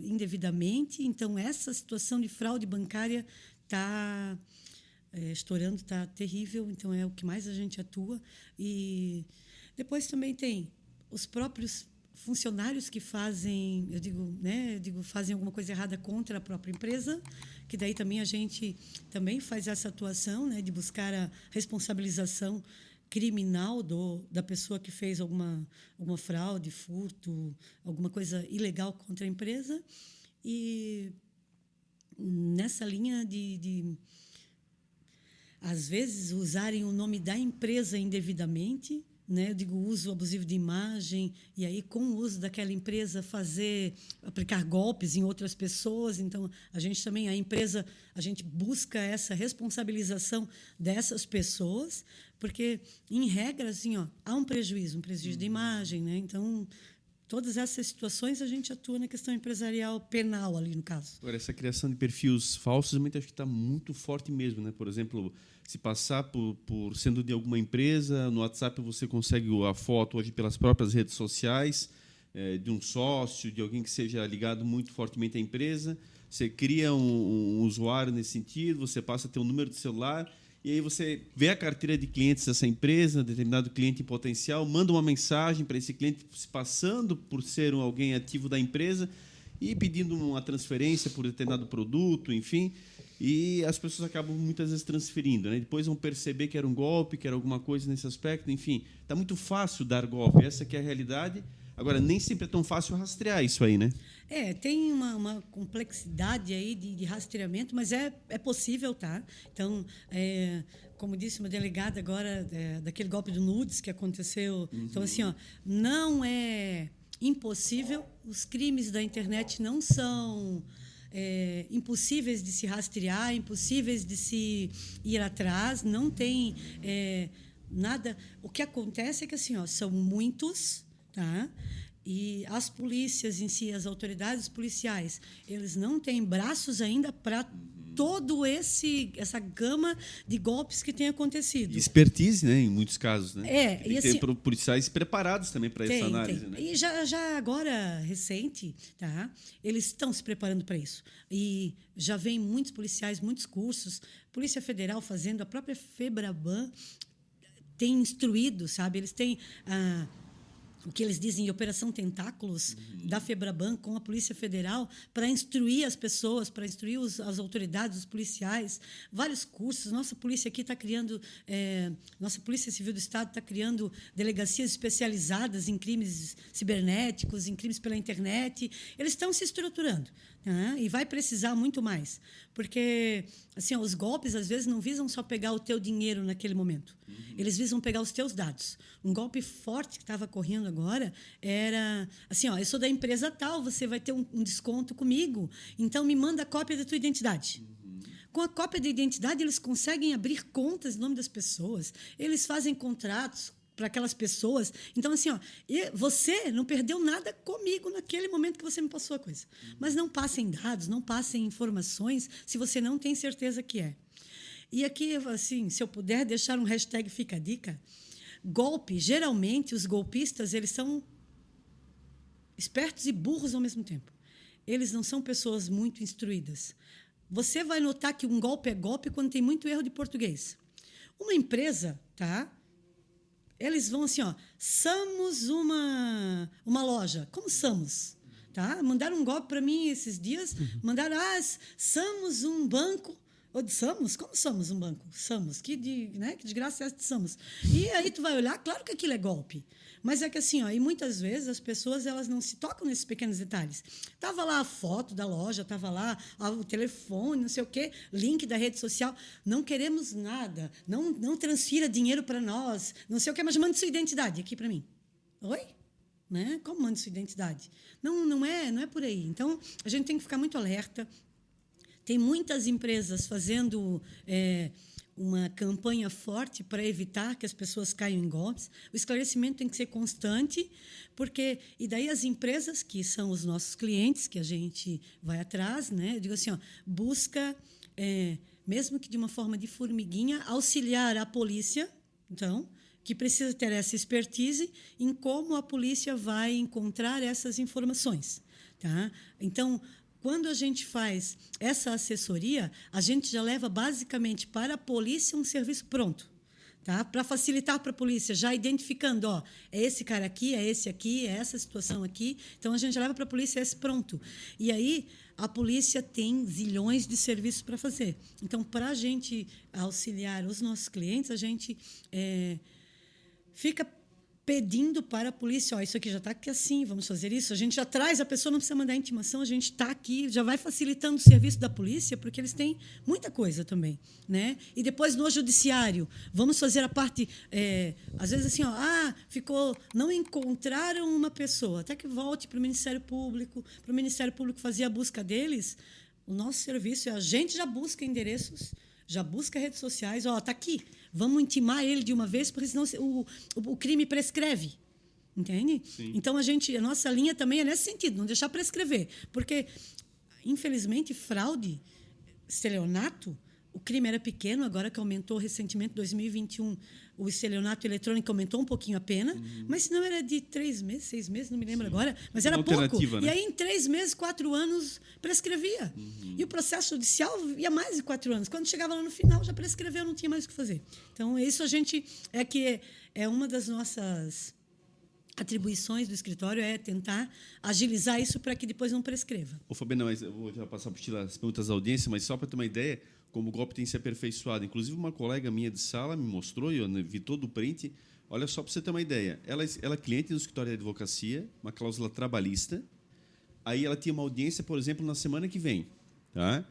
indevidamente. Então, essa situação de fraude bancária está estourando, está terrível. Então, é o que mais a gente atua. E depois também tem os próprios funcionários que fazem, fazem alguma coisa errada contra a própria empresa, que daí também a gente também faz essa atuação, né, de buscar a responsabilização criminal da pessoa que fez alguma fraude, furto, alguma coisa ilegal contra a empresa. E nessa linha de às vezes usarem o nome da empresa indevidamente, né? Eu digo uso abusivo de imagem, e aí com o uso daquela empresa aplicar golpes em outras pessoas. Então a gente busca essa responsabilização dessas pessoas, porque em regra assim, há um prejuízo de imagem, né? Então todas essas situações a gente atua na questão empresarial penal ali no caso. Agora, essa criação de perfis falsos, eu acho que está muito forte mesmo, né? Por exemplo, se passar por sendo de alguma empresa, no WhatsApp você consegue a foto hoje pelas próprias redes sociais, de um sócio, de alguém que seja ligado muito fortemente à empresa. Você cria um usuário nesse sentido, você passa a ter um número de celular, e aí você vê a carteira de clientes dessa empresa, determinado cliente em potencial, manda uma mensagem para esse cliente se passando por ser alguém ativo da empresa e pedindo uma transferência por determinado produto, enfim. E as pessoas acabam muitas vezes transferindo, né? Depois vão perceber que era um golpe, que era alguma coisa nesse aspecto. Enfim, está muito fácil dar golpe. Essa que é a realidade. Agora, nem sempre é tão fácil rastrear isso aí, né? Tem uma complexidade aí de rastreamento, mas é possível, tá? Então, como disse uma delegada agora, daquele golpe do Nudes que aconteceu. Uhum. Então, assim, não é impossível. Os crimes da internet não são impossíveis de se rastrear, impossíveis de se ir atrás, não tem nada. O que acontece é que assim, são muitos, tá? E as polícias em si, as autoridades policiais, eles não têm braços ainda para todo essa gama de golpes que tem acontecido. Expertise, né, em muitos casos, né? E tem policiais preparados também para essa análise, tem. Né? E já agora recente, tá? Eles estão se preparando para isso. E já vem muitos policiais, muitos cursos, Polícia Federal fazendo, a própria FEBRABAN tem instruído, sabe? Eles têm o que eles dizem, Operação Tentáculos, da FEBRABAN com a Polícia Federal, para instruir as pessoas, para instruir as autoridades, os policiais, vários cursos. Nossa polícia aqui está criando, nossa Polícia Civil do Estado está criando delegacias especializadas em crimes cibernéticos, em crimes pela internet. Eles estão se estruturando, né? E vai precisar muito mais, porque assim, os golpes, às vezes, não visam só pegar o teu dinheiro naquele momento. Eles visam pegar os teus dados. Um golpe forte que estava correndo agora era assim, eu sou da empresa tal, você vai ter um desconto comigo, então me manda a cópia da tua identidade. Com a cópia da identidade, eles conseguem abrir contas em nome das pessoas, eles fazem contratos para aquelas pessoas. Então, assim, você não perdeu nada comigo naquele momento que você me passou a coisa. Mas não passem dados, não passem informações se você não tem certeza que é. E aqui, assim, se eu puder deixar um hashtag Fica a Dica, golpe, geralmente os golpistas, eles são espertos e burros ao mesmo tempo. Eles não são pessoas muito instruídas. Você vai notar que um golpe é golpe quando tem muito erro de português. Uma empresa, tá? Eles vão assim, somos uma loja. Como somos? Tá? Mandaram um golpe para mim esses dias, mandaram, somos um banco. Somos? Como somos um banco? Somos. Que desgraça é essa de somos? E aí tu vai olhar, claro que aquilo é golpe. Mas é que assim, ó, e muitas vezes as pessoas elas não se tocam nesses pequenos detalhes. Tava lá a foto da loja, tava lá o telefone, não sei o quê, link da rede social. Não queremos nada, não transfira dinheiro para nós, não sei o quê, mas mande sua identidade aqui para mim. Oi? Né? Como manda sua identidade? Não é por aí. Então, a gente tem que ficar muito alerta. Tem muitas empresas fazendo uma campanha forte para evitar que as pessoas caiam em golpes. O esclarecimento tem que ser constante, e daí as empresas, que são os nossos clientes, que a gente vai atrás, né? Eu digo assim, ó, busca, mesmo que de uma forma de formiguinha, auxiliar a polícia, então, que precisa ter essa expertise em como a polícia vai encontrar essas informações. Tá? Então, quando a gente faz essa assessoria, a gente já leva basicamente para a polícia um serviço pronto. Tá? Para facilitar para a polícia, já identificando, ó, é esse cara aqui, é esse aqui, é essa situação aqui. Então, a gente já leva para a polícia esse pronto. E aí, a polícia tem zilhões de serviços para fazer. Então, para a gente auxiliar os nossos clientes, a gente fica pedindo para a polícia, ó, isso aqui já está aqui assim, vamos fazer isso. A gente já traz, a pessoa não precisa mandar intimação, a gente está aqui, já vai facilitando o serviço da polícia, porque eles têm muita coisa também. Né? E depois, no judiciário, vamos fazer a parte, às vezes assim, ó, não encontraram uma pessoa, até que volte para o Ministério Público fazer a busca deles. O nosso serviço a gente já busca endereços, já busca redes sociais, ó, está aqui, vamos intimar ele de uma vez, porque senão o crime prescreve. Entende? Sim. Então, a nossa linha também é nesse sentido, não deixar prescrever. Porque, infelizmente, fraude, estelionato, o crime era pequeno, agora que aumentou recentemente, 2021, o estelionato eletrônico aumentou um pouquinho a pena, mas se não era de 3 meses, 6 meses, não me lembro agora, mas era pouco. Né? E aí, em 3 meses, 4 anos, prescrevia. E o processo judicial ia mais de 4 anos. Quando chegava lá no final, já prescreveu, não tinha mais o que fazer. Então, isso a gente... É uma das nossas atribuições do escritório, é tentar agilizar isso para que depois não prescreva. Ô, Fabiana, mas eu vou já passar por ti as perguntas da audiência, mas só para ter uma ideia, como o golpe tem se aperfeiçoado. Inclusive, uma colega minha de sala me mostrou, e eu vi todo o print. Olha só, para você ter uma ideia. Ela é cliente do escritório de advocacia, uma cláusula trabalhista. Aí ela tinha uma audiência, por exemplo, na semana que vem. Tá?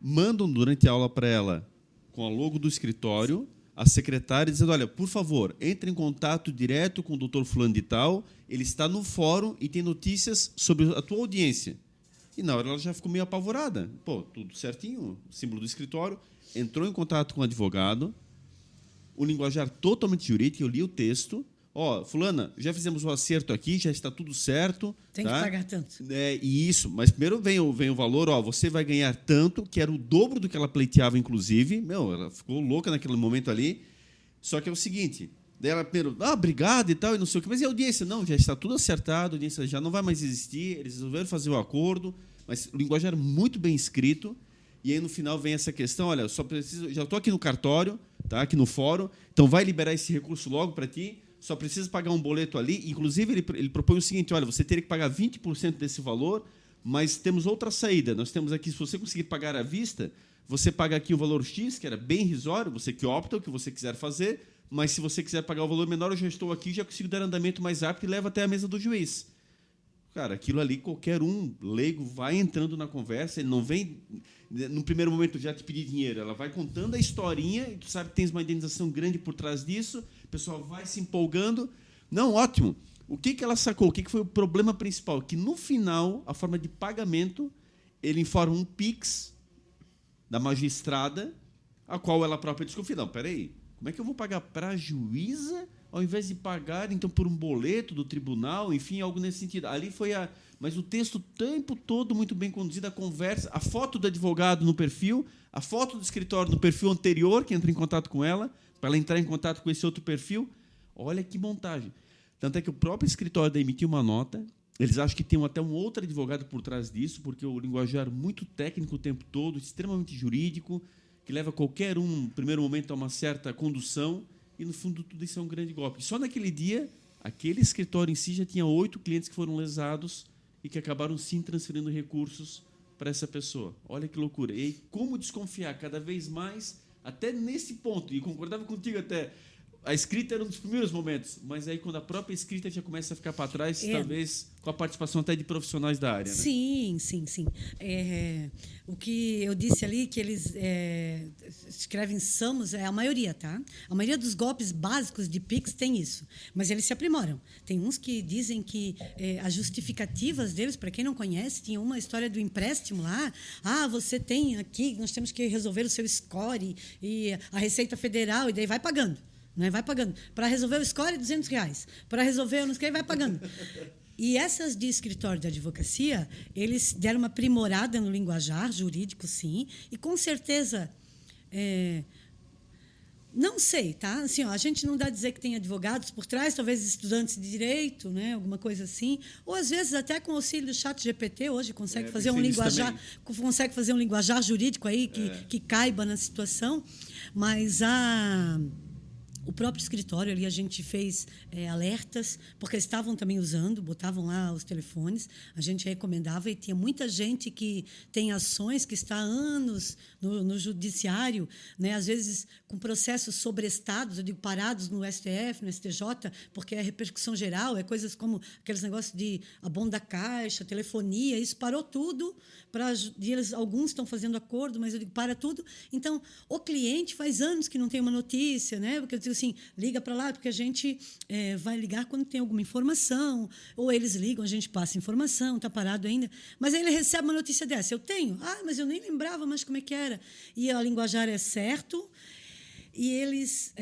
Mandam durante a aula para ela, com a logo do escritório, a secretária dizendo, olha, por favor, entre em contato direto com o doutor fulano de tal, ele está no fórum e tem notícias sobre a tua audiência. E na hora ela já ficou meio apavorada. Pô, tudo certinho, símbolo do escritório. Entrou em contato com o advogado, o linguajar totalmente jurídico, eu li o texto. Ó, fulana, já fizemos o acerto aqui, já está tudo certo. Tem que pagar tanto. E isso, mas primeiro vem o valor, ó, você vai ganhar tanto, que era o dobro do que ela pleiteava, inclusive. Ela ficou louca naquele momento ali. Só que é o seguinte... Daí ela primeiro, obrigado e tal, e não sei o quê. Mas e a audiência? Não, já está tudo acertado, a audiência já não vai mais existir, eles resolveram fazer o acordo, mas o linguagem era muito bem escrito, e aí no final vem essa questão, olha, só preciso, já estou aqui no cartório, tá, aqui no fórum, então vai liberar esse recurso logo para ti, só precisa pagar um boleto ali. Inclusive, ele propõe o seguinte, olha, você teria que pagar 20% desse valor, mas temos outra saída. Nós temos aqui, se você conseguir pagar à vista, você paga aqui o valor X, que era bem irrisório, você que opta, o que você quiser fazer, mas se você quiser pagar o valor menor, eu já estou aqui, já consigo dar andamento mais rápido e leva até a mesa do juiz. Cara, aquilo ali, qualquer leigo vai entrando na conversa, ele não vem, no primeiro momento, já te pedir dinheiro, ela vai contando a historinha, e tu sabe que tens uma indenização grande por trás disso, o pessoal vai se empolgando. Não, ótimo. O que ela sacou? O que foi o problema principal? Que, no final, a forma de pagamento, ele informa um Pix da magistrada, a qual ela própria desconfia. Não, peraí. Como é que eu vou pagar para a juíza ao invés de pagar, então, por um boleto do tribunal, enfim, algo nesse sentido? Ali foi Mas o texto o tempo todo muito bem conduzido, a conversa, a foto do advogado no perfil, a foto do escritório no perfil anterior, que entra em contato com ela, para ela entrar em contato com esse outro perfil. Olha que montagem. Tanto é que o próprio escritório emitiu uma nota, eles acham que tem até um outro advogado por trás disso, porque o linguajar muito técnico o tempo todo, extremamente jurídico, que leva qualquer no primeiro momento, a uma certa condução, e, no fundo, tudo isso é um grande golpe. Só naquele dia, aquele escritório em si já tinha 8 clientes que foram lesados e que acabaram, sim, transferindo recursos para essa pessoa. Olha que loucura. E como desconfiar cada vez mais, até nesse ponto, e concordava contigo até, a escrita era um dos primeiros momentos, mas aí quando a própria escrita já começa a ficar para trás, talvez com a participação até de profissionais da área, né? Sim. O que eu disse ali, que eles escrevem Samos, é a maioria, tá? A maioria dos golpes básicos de Pix tem isso, mas eles se aprimoram. Tem uns que dizem que as justificativas deles, para quem não conhece, tinha uma história do empréstimo lá. Você tem aqui, nós temos que resolver o seu score e a Receita Federal, e daí vai pagando. Né? Vai pagando. Para resolver o score, R$200. Para resolver o não sei o que, vai pagando. E essas de escritório de advocacia, eles deram uma aprimorada no linguajar jurídico, sim, e com certeza, não sei, tá? Assim, a gente não dá a dizer que tem advogados por trás, talvez estudantes de direito, né? Alguma coisa assim, ou às vezes até com o auxílio do ChatGPT hoje consegue fazer um linguajar jurídico aí que caiba na situação, mas o próprio escritório ali, a gente fez alertas, porque estavam também usando, botavam lá os telefones, a gente recomendava, e tinha muita gente que tem ações que está há anos no judiciário, né? Às vezes com processos sobrestados, eu digo parados no STF, no STJ, porque é repercussão geral, é coisas como aqueles negócios de abono da caixa, telefonia, isso parou tudo, alguns estão fazendo acordo, mas eu digo, para tudo. Então, o cliente faz anos que não tem uma notícia, né? Porque eu digo assim, liga para lá, porque a gente vai ligar quando tem alguma informação, ou eles ligam, a gente passa informação, está parado ainda, mas aí ele recebe uma notícia dessa, eu tenho, mas eu nem lembrava mais como é que era, e a linguajar é certo, e eles,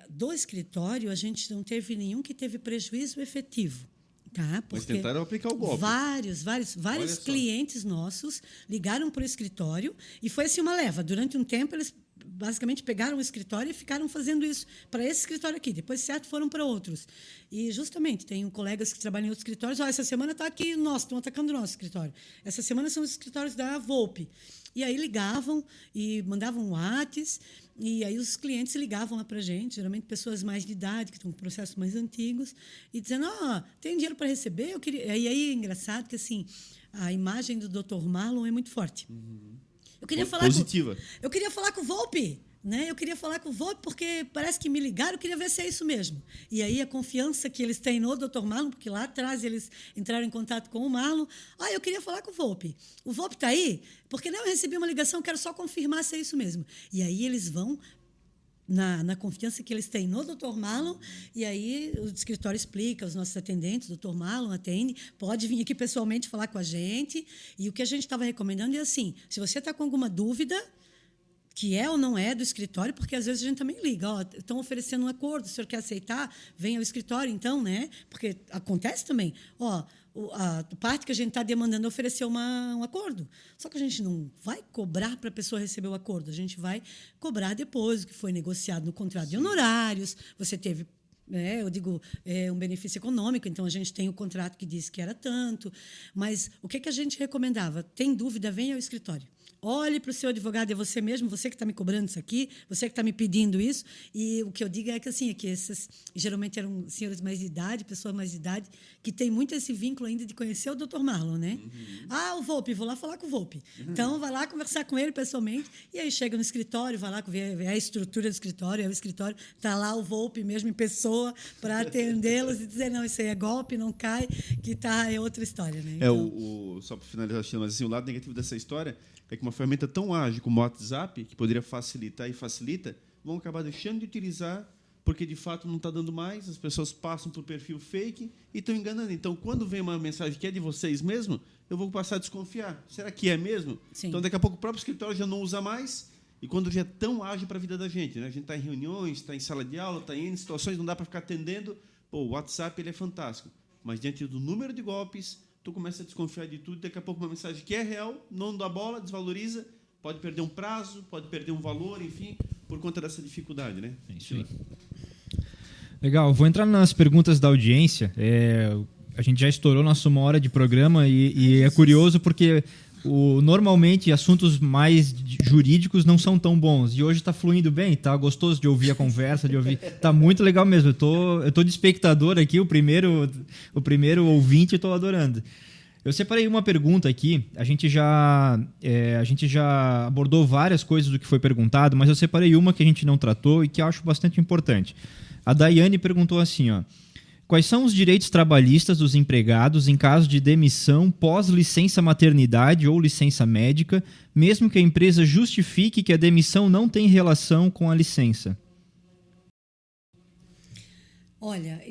do escritório, a gente não teve nenhum que teve prejuízo efetivo. Tá, mas tentaram aplicar o golpe. Vários clientes nossos ligaram para o escritório e foi assim uma leva. Durante um tempo, eles basicamente pegaram o escritório e ficaram fazendo isso para esse escritório aqui. Depois, certo, foram para outros. E, justamente, tem colegas que trabalham em outros escritórios. Essa semana está aqui, estão atacando o nosso escritório. Essa semana são os escritórios da Volpe. E aí ligavam e mandavam WhatsApp, e aí os clientes ligavam lá para a gente, geralmente pessoas mais de idade, que estão com processos mais antigos, e dizendo, tem dinheiro para receber? Eu queria... E aí é engraçado que assim, a imagem do Dr. Marlon é muito forte. Eu queria falar positiva. Eu queria falar com o Volpe. Né? Eu queria falar com o Volpe porque parece que me ligaram, eu queria ver se é isso mesmo. E aí a confiança que eles têm no Dr. Marlon, porque lá atrás eles entraram em contato com o Marlon. Eu queria falar com o Volpe. O Volpe está aí? Porque não, eu recebi uma ligação, quero só confirmar se é isso mesmo. E aí eles vão na confiança que eles têm no Dr. Marlon, e aí o escritório explica, os nossos atendentes, o Dr. Marlon atende, pode vir aqui pessoalmente falar com a gente. E o que a gente estava recomendando é assim, se você está com alguma dúvida, que é ou não é do escritório, porque às vezes a gente também liga, estão oferecendo um acordo, o senhor quer aceitar? Vem ao escritório, então, né? Porque acontece também, a parte que a gente está demandando oferecer um acordo. Só que a gente não vai cobrar para a pessoa receber o acordo, a gente vai cobrar depois o que foi negociado no contrato de honorários, você teve... eu digo, um benefício econômico, então a gente tem o contrato que diz que era tanto, mas o que a gente recomendava? Tem dúvida, venha ao escritório. Olhe para o seu advogado, é você mesmo, você que está me cobrando isso aqui, você que está me pedindo isso. E o que eu digo é que, assim, que esses geralmente eram senhores mais de idade, pessoas mais de idade, que têm muito esse vínculo ainda de conhecer o Dr. Marlon, né? O Volpe, vou lá falar com o Volpe. Então, vai lá conversar com ele pessoalmente, e aí chega no escritório, vai lá ver a estrutura do escritório, o escritório está lá o Volpe mesmo em pessoa para atendê-los e dizer, não, isso aí é golpe, não cai, que é outra história, né? Então... só para finalizar, mas assim, o lado negativo dessa história é que uma ferramenta tão ágil como o WhatsApp, que poderia facilitar e facilita, vão acabar deixando de utilizar, porque de fato não está dando mais, as pessoas passam por perfil fake e estão enganando. Então, quando vem uma mensagem que é de vocês mesmo, eu vou passar a desconfiar. Será que é mesmo? Sim. Então, daqui a pouco o próprio escritório já não usa mais, e quando já é tão ágil para a vida da gente, né? A gente está em reuniões, está em sala de aula, está em situações, não dá para ficar atendendo. O WhatsApp ele é fantástico, mas diante do número de golpes, tu começa a desconfiar de tudo, daqui a pouco uma mensagem que é real, não dá bola, desvaloriza, pode perder um prazo, pode perder um valor, enfim, por conta dessa dificuldade, né? É isso aí. Legal, vou entrar nas perguntas da audiência. A gente já estourou nossa 1 hora de programa e é curioso porque normalmente assuntos mais jurídicos não são tão bons. E hoje está fluindo bem, tá gostoso de ouvir a conversa, de ouvir. Tá muito legal mesmo. Eu tô de espectador aqui, o primeiro ouvinte, estou adorando. Eu separei uma pergunta aqui. A gente já abordou várias coisas do que foi perguntado, mas eu separei uma que a gente não tratou e que eu acho bastante importante. A Daiane perguntou assim, ó: quais são os direitos trabalhistas dos empregados em caso de demissão pós-licença maternidade ou licença médica, mesmo que a empresa justifique que a demissão não tem relação com a licença? Olha,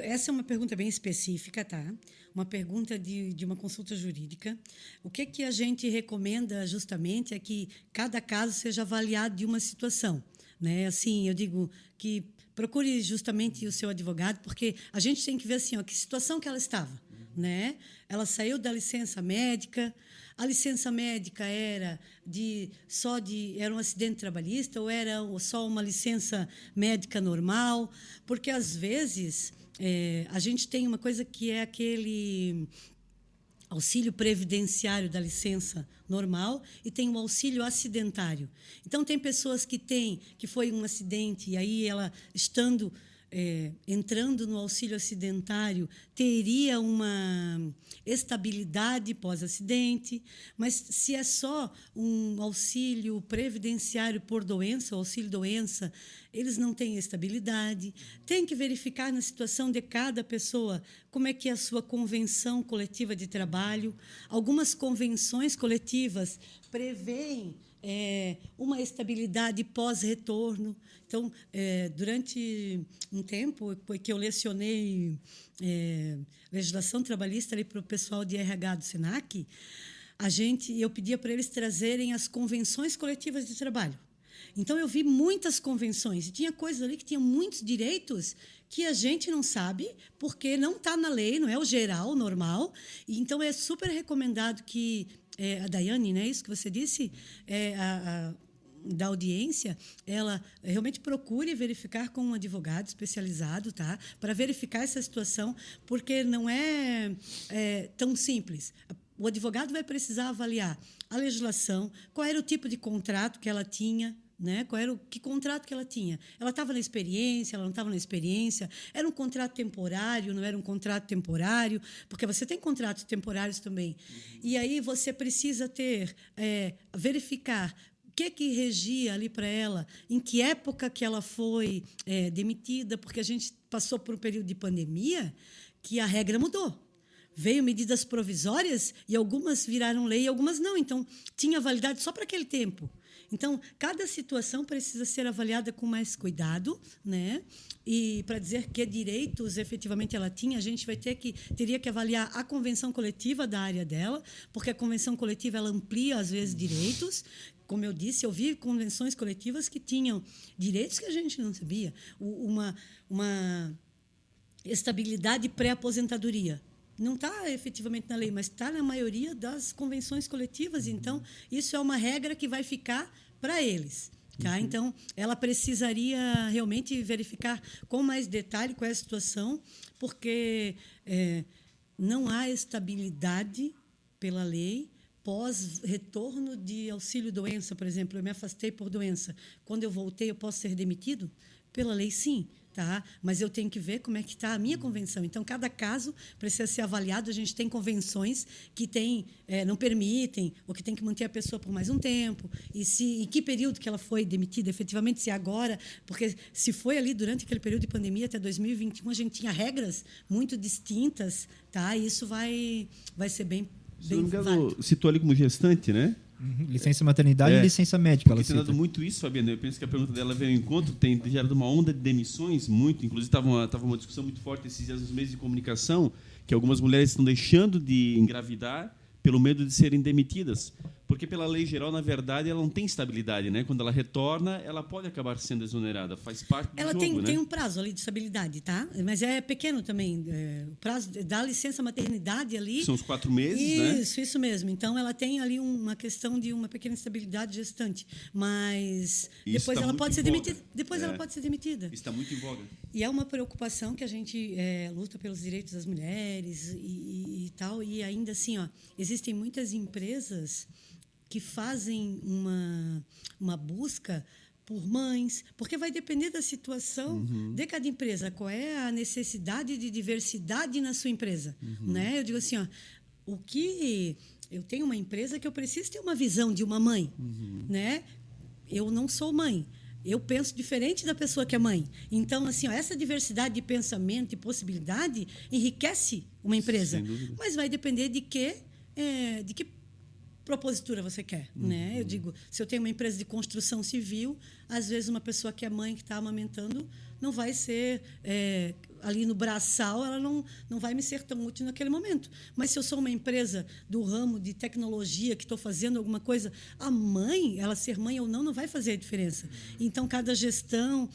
essa é uma pergunta bem específica, tá? Uma pergunta de uma consulta jurídica. O que a gente recomenda justamente é que cada caso seja avaliado de uma situação, né? Assim, eu digo que procure justamente o seu advogado, porque a gente tem que ver assim, ó, que situação que ela estava, né? Ela saiu da licença médica. A licença médica era era um acidente trabalhista ou era só uma licença médica normal? Porque, às vezes, a gente tem uma coisa que é aquele auxílio previdenciário da licença normal e tem o auxílio acidentário. Então, tem pessoas que foi um acidente e aí ela, entrando no auxílio acidentário, teria uma estabilidade pós-acidente, mas se é só um auxílio previdenciário por doença, auxílio-doença, eles não têm estabilidade. Tem que verificar na situação de cada pessoa como é que é a sua convenção coletiva de trabalho. Algumas convenções coletivas prevêem uma estabilidade pós-retorno. Então, durante um tempo que eu lecionei legislação trabalhista para o pessoal de RH do SENAC, eu pedia para eles trazerem as convenções coletivas de trabalho. Então, eu vi muitas convenções, e tinha coisas ali que tinham muitos direitos que a gente não sabe, porque não está na lei, não é o geral, o normal. E, então, é super recomendado que a Daiane, né, isso que você disse, da audiência, ela realmente procure verificar com um advogado especializado, tá? Para verificar essa situação, porque não é tão simples. O advogado vai precisar avaliar a legislação, qual era o tipo de contrato que ela tinha, né? Que contrato que ela tinha? Ela estava na experiência, ela não estava na experiência? Era um contrato temporário, não era um contrato temporário? Porque você tem contratos temporários também. E aí você precisa verificar o que regia ali para ela, em que época que ela foi demitida, porque a gente passou por um período de pandemia que a regra mudou. Veio medidas provisórias e algumas viraram lei e algumas não. Então, tinha validade só para aquele tempo. Então, cada situação precisa ser avaliada com mais cuidado, né? E para dizer que direitos efetivamente ela tinha, a gente teria que avaliar a convenção coletiva da área dela, porque a convenção coletiva ela amplia, às vezes, direitos. Como eu disse, eu vi convenções coletivas que tinham direitos que a gente não sabia. Uma estabilidade pré-aposentadoria. Não está efetivamente na lei, mas está na maioria das convenções coletivas. Então, isso é uma regra que vai ficar para eles. Tá? Então, ela precisaria realmente verificar com mais detalhe qual é a situação, porque não há estabilidade pela lei pós-retorno de auxílio-doença, por exemplo. Eu me afastei por doença. Quando eu voltei, eu posso ser demitido? Pela lei, sim. Tá? Mas eu tenho que ver como é que está a minha convenção. Então, cada caso precisa ser avaliado. A gente tem convenções que não permitem, ou que tem que manter a pessoa por mais um tempo, e em que período que ela foi demitida, efetivamente, se agora, porque se foi ali durante aquele período de pandemia até 2021, a gente tinha regras muito distintas, tá? E isso vai ser bem válido. Citou ali como gestante, né? Licença maternidade e licença médica. Tem dado muito isso, Fabiana. Eu penso que a pergunta dela veio ao encontro, tem gerado uma onda de demissões, muito. Inclusive, estava uma discussão muito forte esses dias nos meios de comunicação, que algumas mulheres estão deixando de engravidar pelo medo de serem demitidas. Porque, pela lei geral, na verdade, ela não tem estabilidade, né? Quando ela retorna, ela pode acabar sendo exonerada. Faz parte do jogo, Ela tem um prazo ali de estabilidade, tá? Mas é pequeno também. O prazo da licença maternidade ali... São os 4 meses, né? Isso mesmo. Então, ela tem ali uma questão de uma pequena estabilidade gestante. Mas depois ela pode ser demitida. Ela pode ser demitida. Isso está muito em voga. E é uma preocupação que a gente luta pelos direitos das mulheres e tal. E ainda assim, existem muitas empresas que fazem uma busca por mães, porque vai depender da situação de cada empresa. Qual é a necessidade de diversidade na sua empresa? Né? Eu digo assim, eu tenho uma empresa que eu preciso ter uma visão de uma mãe. Né? Eu não sou mãe. eu penso diferente da pessoa que é mãe. Então, assim, essa diversidade de pensamento e possibilidade enriquece uma empresa. Sem dúvida. Mas vai depender de que propositura você quer, né? Eu digo, se eu tenho uma empresa de construção civil, às vezes uma pessoa que é mãe, que está amamentando, não vai ser ali no braçal, ela não vai me ser tão útil naquele momento. Mas se eu sou uma empresa do ramo de tecnologia, que estou fazendo alguma coisa, a mãe, ela ser mãe ou não vai fazer a diferença. Então, cada gestão...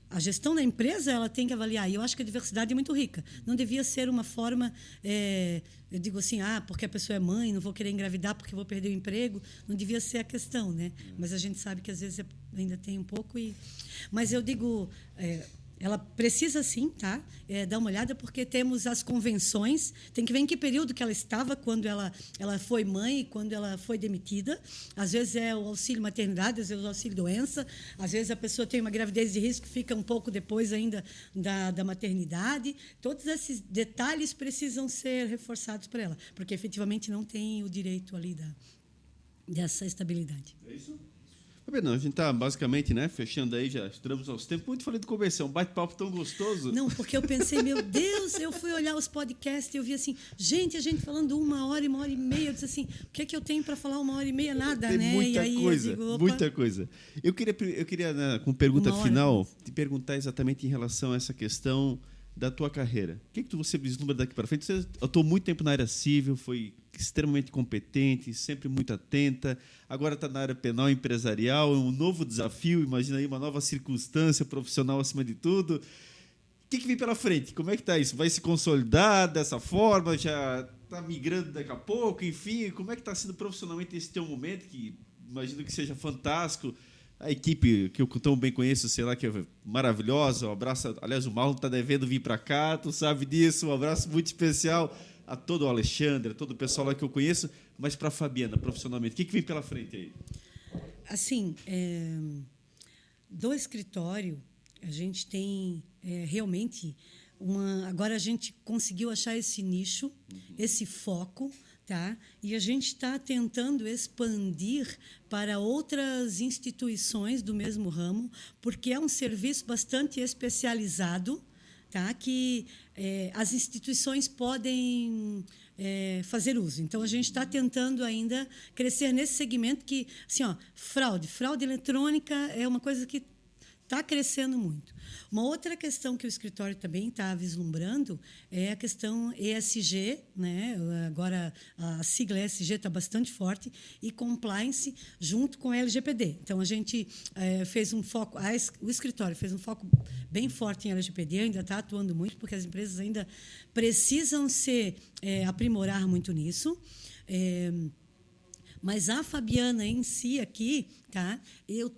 a gestão da empresa, ela tem que avaliar. E eu acho que a diversidade é muito rica. Não devia ser uma forma... eu digo assim, porque a pessoa é mãe, não vou querer engravidar porque vou perder o emprego. Não devia ser a questão, né? Mas a gente sabe que, às vezes, ainda tem um pouco. Mas eu digo... ela precisa, sim, tá? Dar uma olhada, porque temos as convenções. Tem que ver em que período que ela estava quando ela foi mãe e quando ela foi demitida. Às vezes é o auxílio maternidade, às vezes o auxílio doença. Às vezes a pessoa tem uma gravidez de risco que fica um pouco depois ainda da maternidade. Todos esses detalhes precisam ser reforçados para ela, porque efetivamente não tem o direito ali dessa estabilidade. É isso? Não, a gente está basicamente, né, fechando aí, já estamos aos tempos. Muito falei de conversão, um bate-papo tão gostoso. Não, porque eu pensei, meu Deus, eu fui olhar os podcasts e eu vi assim, a gente falando 1 hora e 1h30. Eu disse assim, o que é que eu tenho para falar 1h30? Nada, Tem né? muita e aí coisa, eu digo, muita coisa. Eu queria né, com pergunta 1 hora. final, te perguntar exatamente em relação a essa questão da tua carreira. O que você vislumbra daqui para frente? Você atuou muito tempo na área civil, foi extremamente competente, sempre muito atenta. Agora está na área penal empresarial, é um novo desafio, imagina aí uma nova circunstância profissional acima de tudo. O que vem pela frente? Como é que está isso? Vai se consolidar dessa forma? Já está migrando daqui a pouco? Enfim, como é que está sendo profissionalmente esse teu momento, que imagino que seja fantástico? A equipe que eu tão bem conheço, sei lá, que é maravilhosa. Um abraço. Aliás, o Marlon está devendo vir para cá, tu sabe disso. Um abraço muito especial a todo o Alexandre, a todo o pessoal lá que eu conheço. Mas para a Fabiana, profissionalmente, o que vem pela frente aí? Assim, do escritório, a gente tem realmente agora a gente conseguiu achar esse nicho, esse foco, tá? E a gente está tentando expandir para outras instituições do mesmo ramo, porque é um serviço bastante especializado, tá? Que as instituições podem fazer uso. Então, a gente está tentando ainda crescer nesse segmento que, assim, fraude eletrônica é uma coisa que está crescendo muito. Uma outra questão que o escritório também está vislumbrando é a questão ESG, né? Agora a sigla ESG está bastante forte, e compliance junto com a LGPD. Então, a gente fez um foco, o escritório fez um foco bem forte em LGPD, ainda está atuando muito, porque as empresas ainda precisam se aprimorar muito nisso. Mas a Fabiana em si aqui, tá? Eu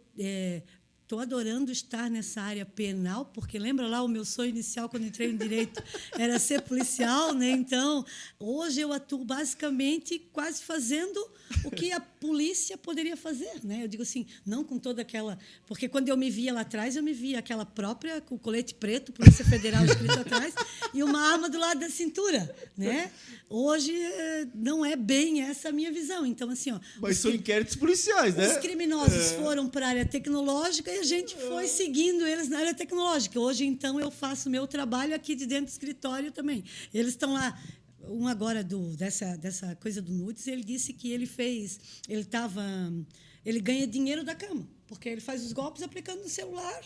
estou adorando estar nessa área penal, porque lembra lá o meu sonho inicial quando entrei no direito era ser policial, né? Então, hoje eu atuo basicamente quase fazendo o que a polícia poderia fazer, né? Eu digo assim, não com toda aquela... Porque quando eu me via lá atrás, eu me via aquela própria, com o colete preto, Polícia Federal escrito atrás, e uma arma do lado da cintura, né? Hoje não é bem essa a minha visão. Então, assim, mas são inquéritos policiais, né? Os criminosos foram para a área tecnológica e a gente foi seguindo eles na área tecnológica. Hoje, então, eu faço meu trabalho aqui de dentro do escritório também. Eles estão lá. Um agora dessa coisa do nudes, ele disse que ele ganha dinheiro da cama, porque ele faz os golpes aplicando no celular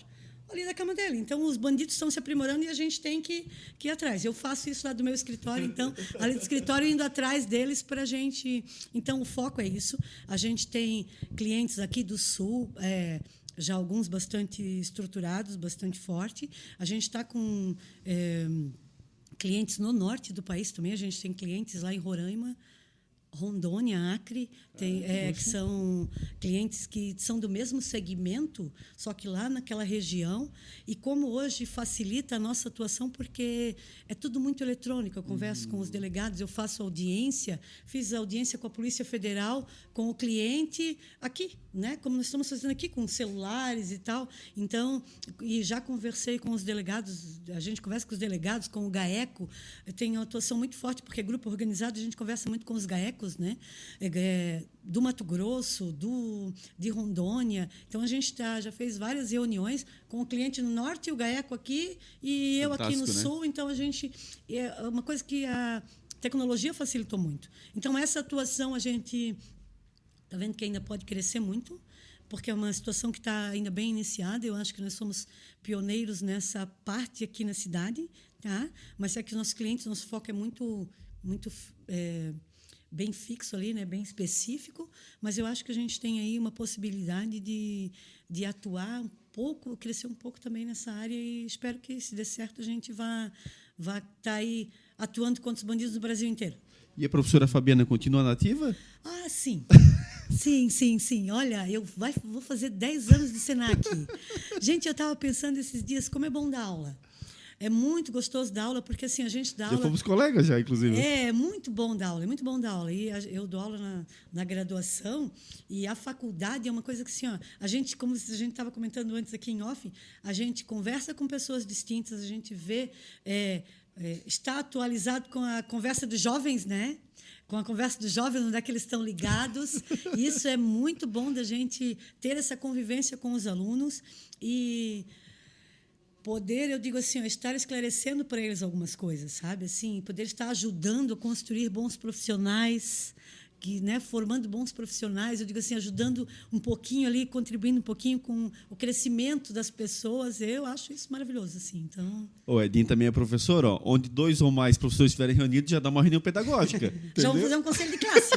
ali da cama dele. Então, os bandidos estão se aprimorando e a gente tem que ir atrás. Eu faço isso lá do meu escritório, então, ali do escritório, indo atrás deles para a gente... Então, o foco é isso. A gente tem clientes aqui do Sul, já alguns bastante estruturados, bastante forte. A gente está com clientes no norte do país também. A gente tem clientes lá em Roraima, Rondônia, Acre, que são clientes que são do mesmo segmento, só que lá naquela região. E como hoje facilita a nossa atuação, porque é tudo muito eletrônico. Eu converso com os delegados, eu faço audiência, fiz audiência com a Polícia Federal, com o cliente aqui, né? Como nós estamos fazendo aqui, com celulares e tal. Então, e já conversei com os delegados, a gente conversa com os delegados, com o GAECO, tem uma atuação muito forte, porque é grupo organizado, a gente conversa muito com os GAECOs, históricos, né? Do Mato Grosso, de Rondônia. Então, a gente já fez várias reuniões com o cliente no norte, o GAECO aqui, e eu aqui no sul. Então, a gente... É uma coisa que a tecnologia facilitou muito. Então, essa atuação, a gente está vendo que ainda pode crescer muito, porque é uma situação que está ainda bem iniciada. Eu acho que nós somos pioneiros nessa parte aqui na cidade, tá? Mas é que os nossos clientes, nosso foco é muito bem fixo ali, né? Bem específico, mas eu acho que a gente tem aí uma possibilidade de atuar um pouco, crescer um pouco também nessa área, e espero que, se der certo, a gente vá estar aí atuando contra os bandidos do Brasil inteiro. E a professora Fabiana continua nativa? Ah, sim. Sim. Olha, vou fazer 10 anos de Senac. Gente, eu estava pensando esses dias como é bom dar aula. É muito gostoso dar aula, porque assim, a gente dá aula... Já fomos colegas, inclusive. É muito bom dar aula, é muito bom dar aula. E eu dou aula na graduação, e a faculdade é uma coisa que, assim, a gente, como a gente estava comentando antes aqui em off, a gente conversa com pessoas distintas, a gente vê... está atualizado com a conversa dos jovens, né? Com a conversa dos jovens, onde é que eles estão ligados. E isso é muito bom da gente ter essa convivência com os alunos e poder, eu digo assim, estar esclarecendo para eles algumas coisas, sabe? Assim, poder estar ajudando a construir bons profissionais, né, formando bons profissionais, eu digo assim, ajudando um pouquinho ali, contribuindo um pouquinho com o crescimento das pessoas. Eu acho isso maravilhoso, assim. Então... O Edinho também é professor, onde 2 ou mais professores estiverem reunidos, já dá uma reunião pedagógica. Já vamos fazer um conselho de classe.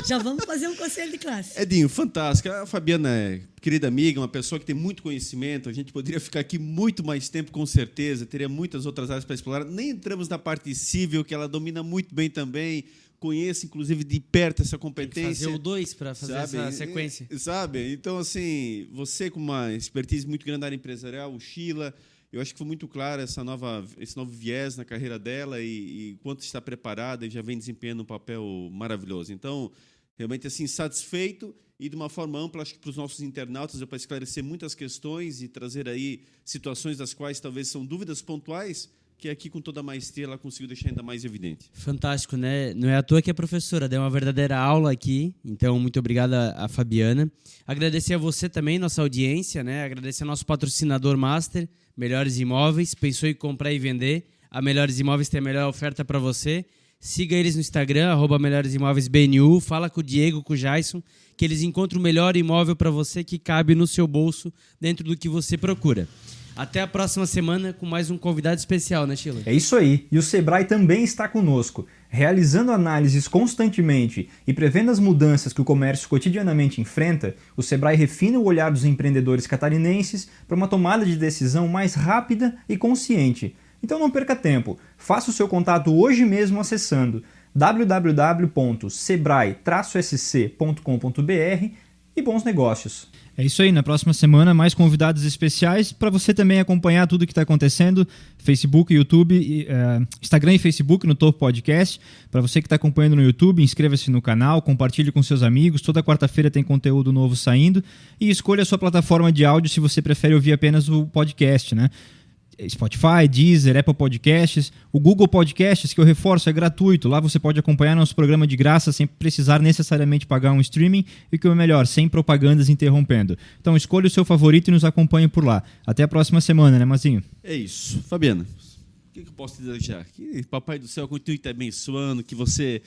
Já vamos fazer um conselho de classe. Edinho, fantástico. A Fabiana é querida amiga, uma pessoa que tem muito conhecimento. A gente poderia ficar aqui muito mais tempo, com certeza. Teria muitas outras áreas para explorar. Nem entramos na parte civil, que ela domina muito bem também. Conheço, inclusive, de perto essa competência. Tem que fazer o 2 para fazer essa sequência. Sabe? Então, assim, você com uma expertise muito grande na área empresarial, o Sheila, eu acho que foi muito claro esse novo viés na carreira dela e quanto está preparada e já vem desempenhando um papel maravilhoso. Então, realmente, assim, satisfeito e, de uma forma ampla, acho que para os nossos internautas, para esclarecer muitas questões e trazer aí situações das quais talvez são dúvidas pontuais, que aqui, com toda a maestria, ela conseguiu deixar ainda mais evidente. Fantástico, né? Não é à toa que a professora deu uma verdadeira aula aqui, então muito obrigado a Fabiana. Agradecer a você também, nossa audiência, né? Agradecer ao nosso patrocinador master, Melhores Imóveis. Pensou em comprar e vender? A Melhores Imóveis tem a melhor oferta para você. Siga eles no Instagram, @melhoresimóveisbnu. Fala com o Diego, com o Jason, que eles encontram o melhor imóvel para você que cabe no seu bolso, dentro do que você procura. Até a próxima semana com mais um convidado especial, né, Sheila? É isso aí. E o Sebrae também está conosco, realizando análises constantemente e prevendo as mudanças que o comércio cotidianamente enfrenta. O Sebrae refina o olhar dos empreendedores catarinenses para uma tomada de decisão mais rápida e consciente. Então não perca tempo. Faça o seu contato hoje mesmo acessando www.sebrae-sc.com.br e bons negócios. É isso aí, na próxima semana mais convidados especiais para você também acompanhar tudo que está acontecendo, Facebook, YouTube, Instagram e Facebook no Topo Podcast. Para você que está acompanhando no YouTube, inscreva-se no canal, compartilhe com seus amigos, toda quarta-feira tem conteúdo novo saindo e escolha a sua plataforma de áudio se você prefere ouvir apenas o podcast, né? Spotify, Deezer, Apple Podcasts, o Google Podcasts, que eu reforço, é gratuito. Lá você pode acompanhar nosso programa de graça sem precisar necessariamente pagar um streaming e, o que é melhor, sem propagandas interrompendo. Então escolha o seu favorito e nos acompanhe por lá. Até a próxima semana, né, Mazinho? É isso. Fabiana, o que eu posso te desejar? Que Papai do Céu continue te abençoando, que você...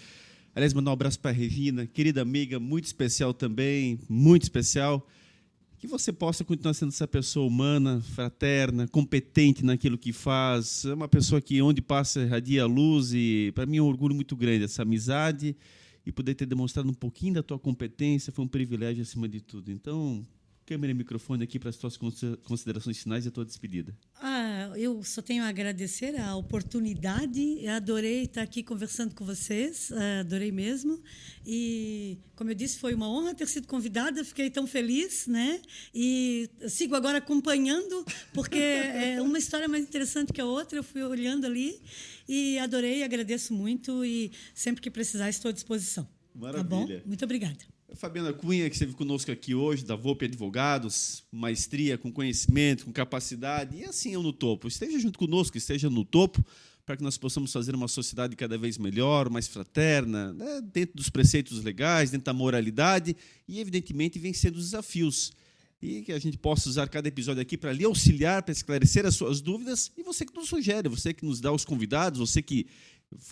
Aliás, mandar um abraço para a Regina, querida amiga, muito especial também, muito especial. Que você possa continuar sendo essa pessoa humana, fraterna, competente naquilo que faz. É uma pessoa que, onde passa, irradia a luz. E, para mim, é um orgulho muito grande essa amizade. E poder ter demonstrado um pouquinho da tua competência foi um privilégio acima de tudo. Então, câmera e microfone aqui para as tuas considerações finais e a tua despedida. Eu só tenho a agradecer a oportunidade. Eu adorei estar aqui conversando com vocês, adorei mesmo. E, como eu disse, foi uma honra ter sido convidada, fiquei tão feliz, né? E sigo agora acompanhando, porque é uma história mais interessante que a outra. Eu fui olhando ali e adorei, agradeço muito e sempre que precisar estou à disposição. Maravilha. Tá bom? Muito obrigada. Fabiana Cunha, que esteve conosco aqui hoje, da Volpe Advogados, maestria, com conhecimento, com capacidade, e assim eu no topo. Esteja junto conosco, esteja no topo, para que nós possamos fazer uma sociedade cada vez melhor, mais fraterna, né? Dentro dos preceitos legais, dentro da moralidade e, evidentemente, vencendo os desafios. E que a gente possa usar cada episódio aqui para lhe auxiliar, para esclarecer as suas dúvidas. E você que nos sugere, você que nos dá os convidados, você que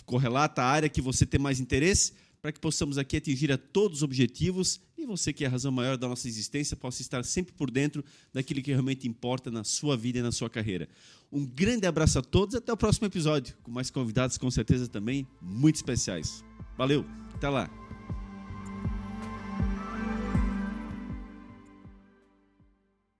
correlata a área que você tem mais interesse, para que possamos aqui atingir a todos os objetivos e você, que é a razão maior da nossa existência, possa estar sempre por dentro daquilo que realmente importa na sua vida e na sua carreira. Um grande abraço a todos e até o próximo episódio, com mais convidados com certeza também muito especiais. Valeu, até lá!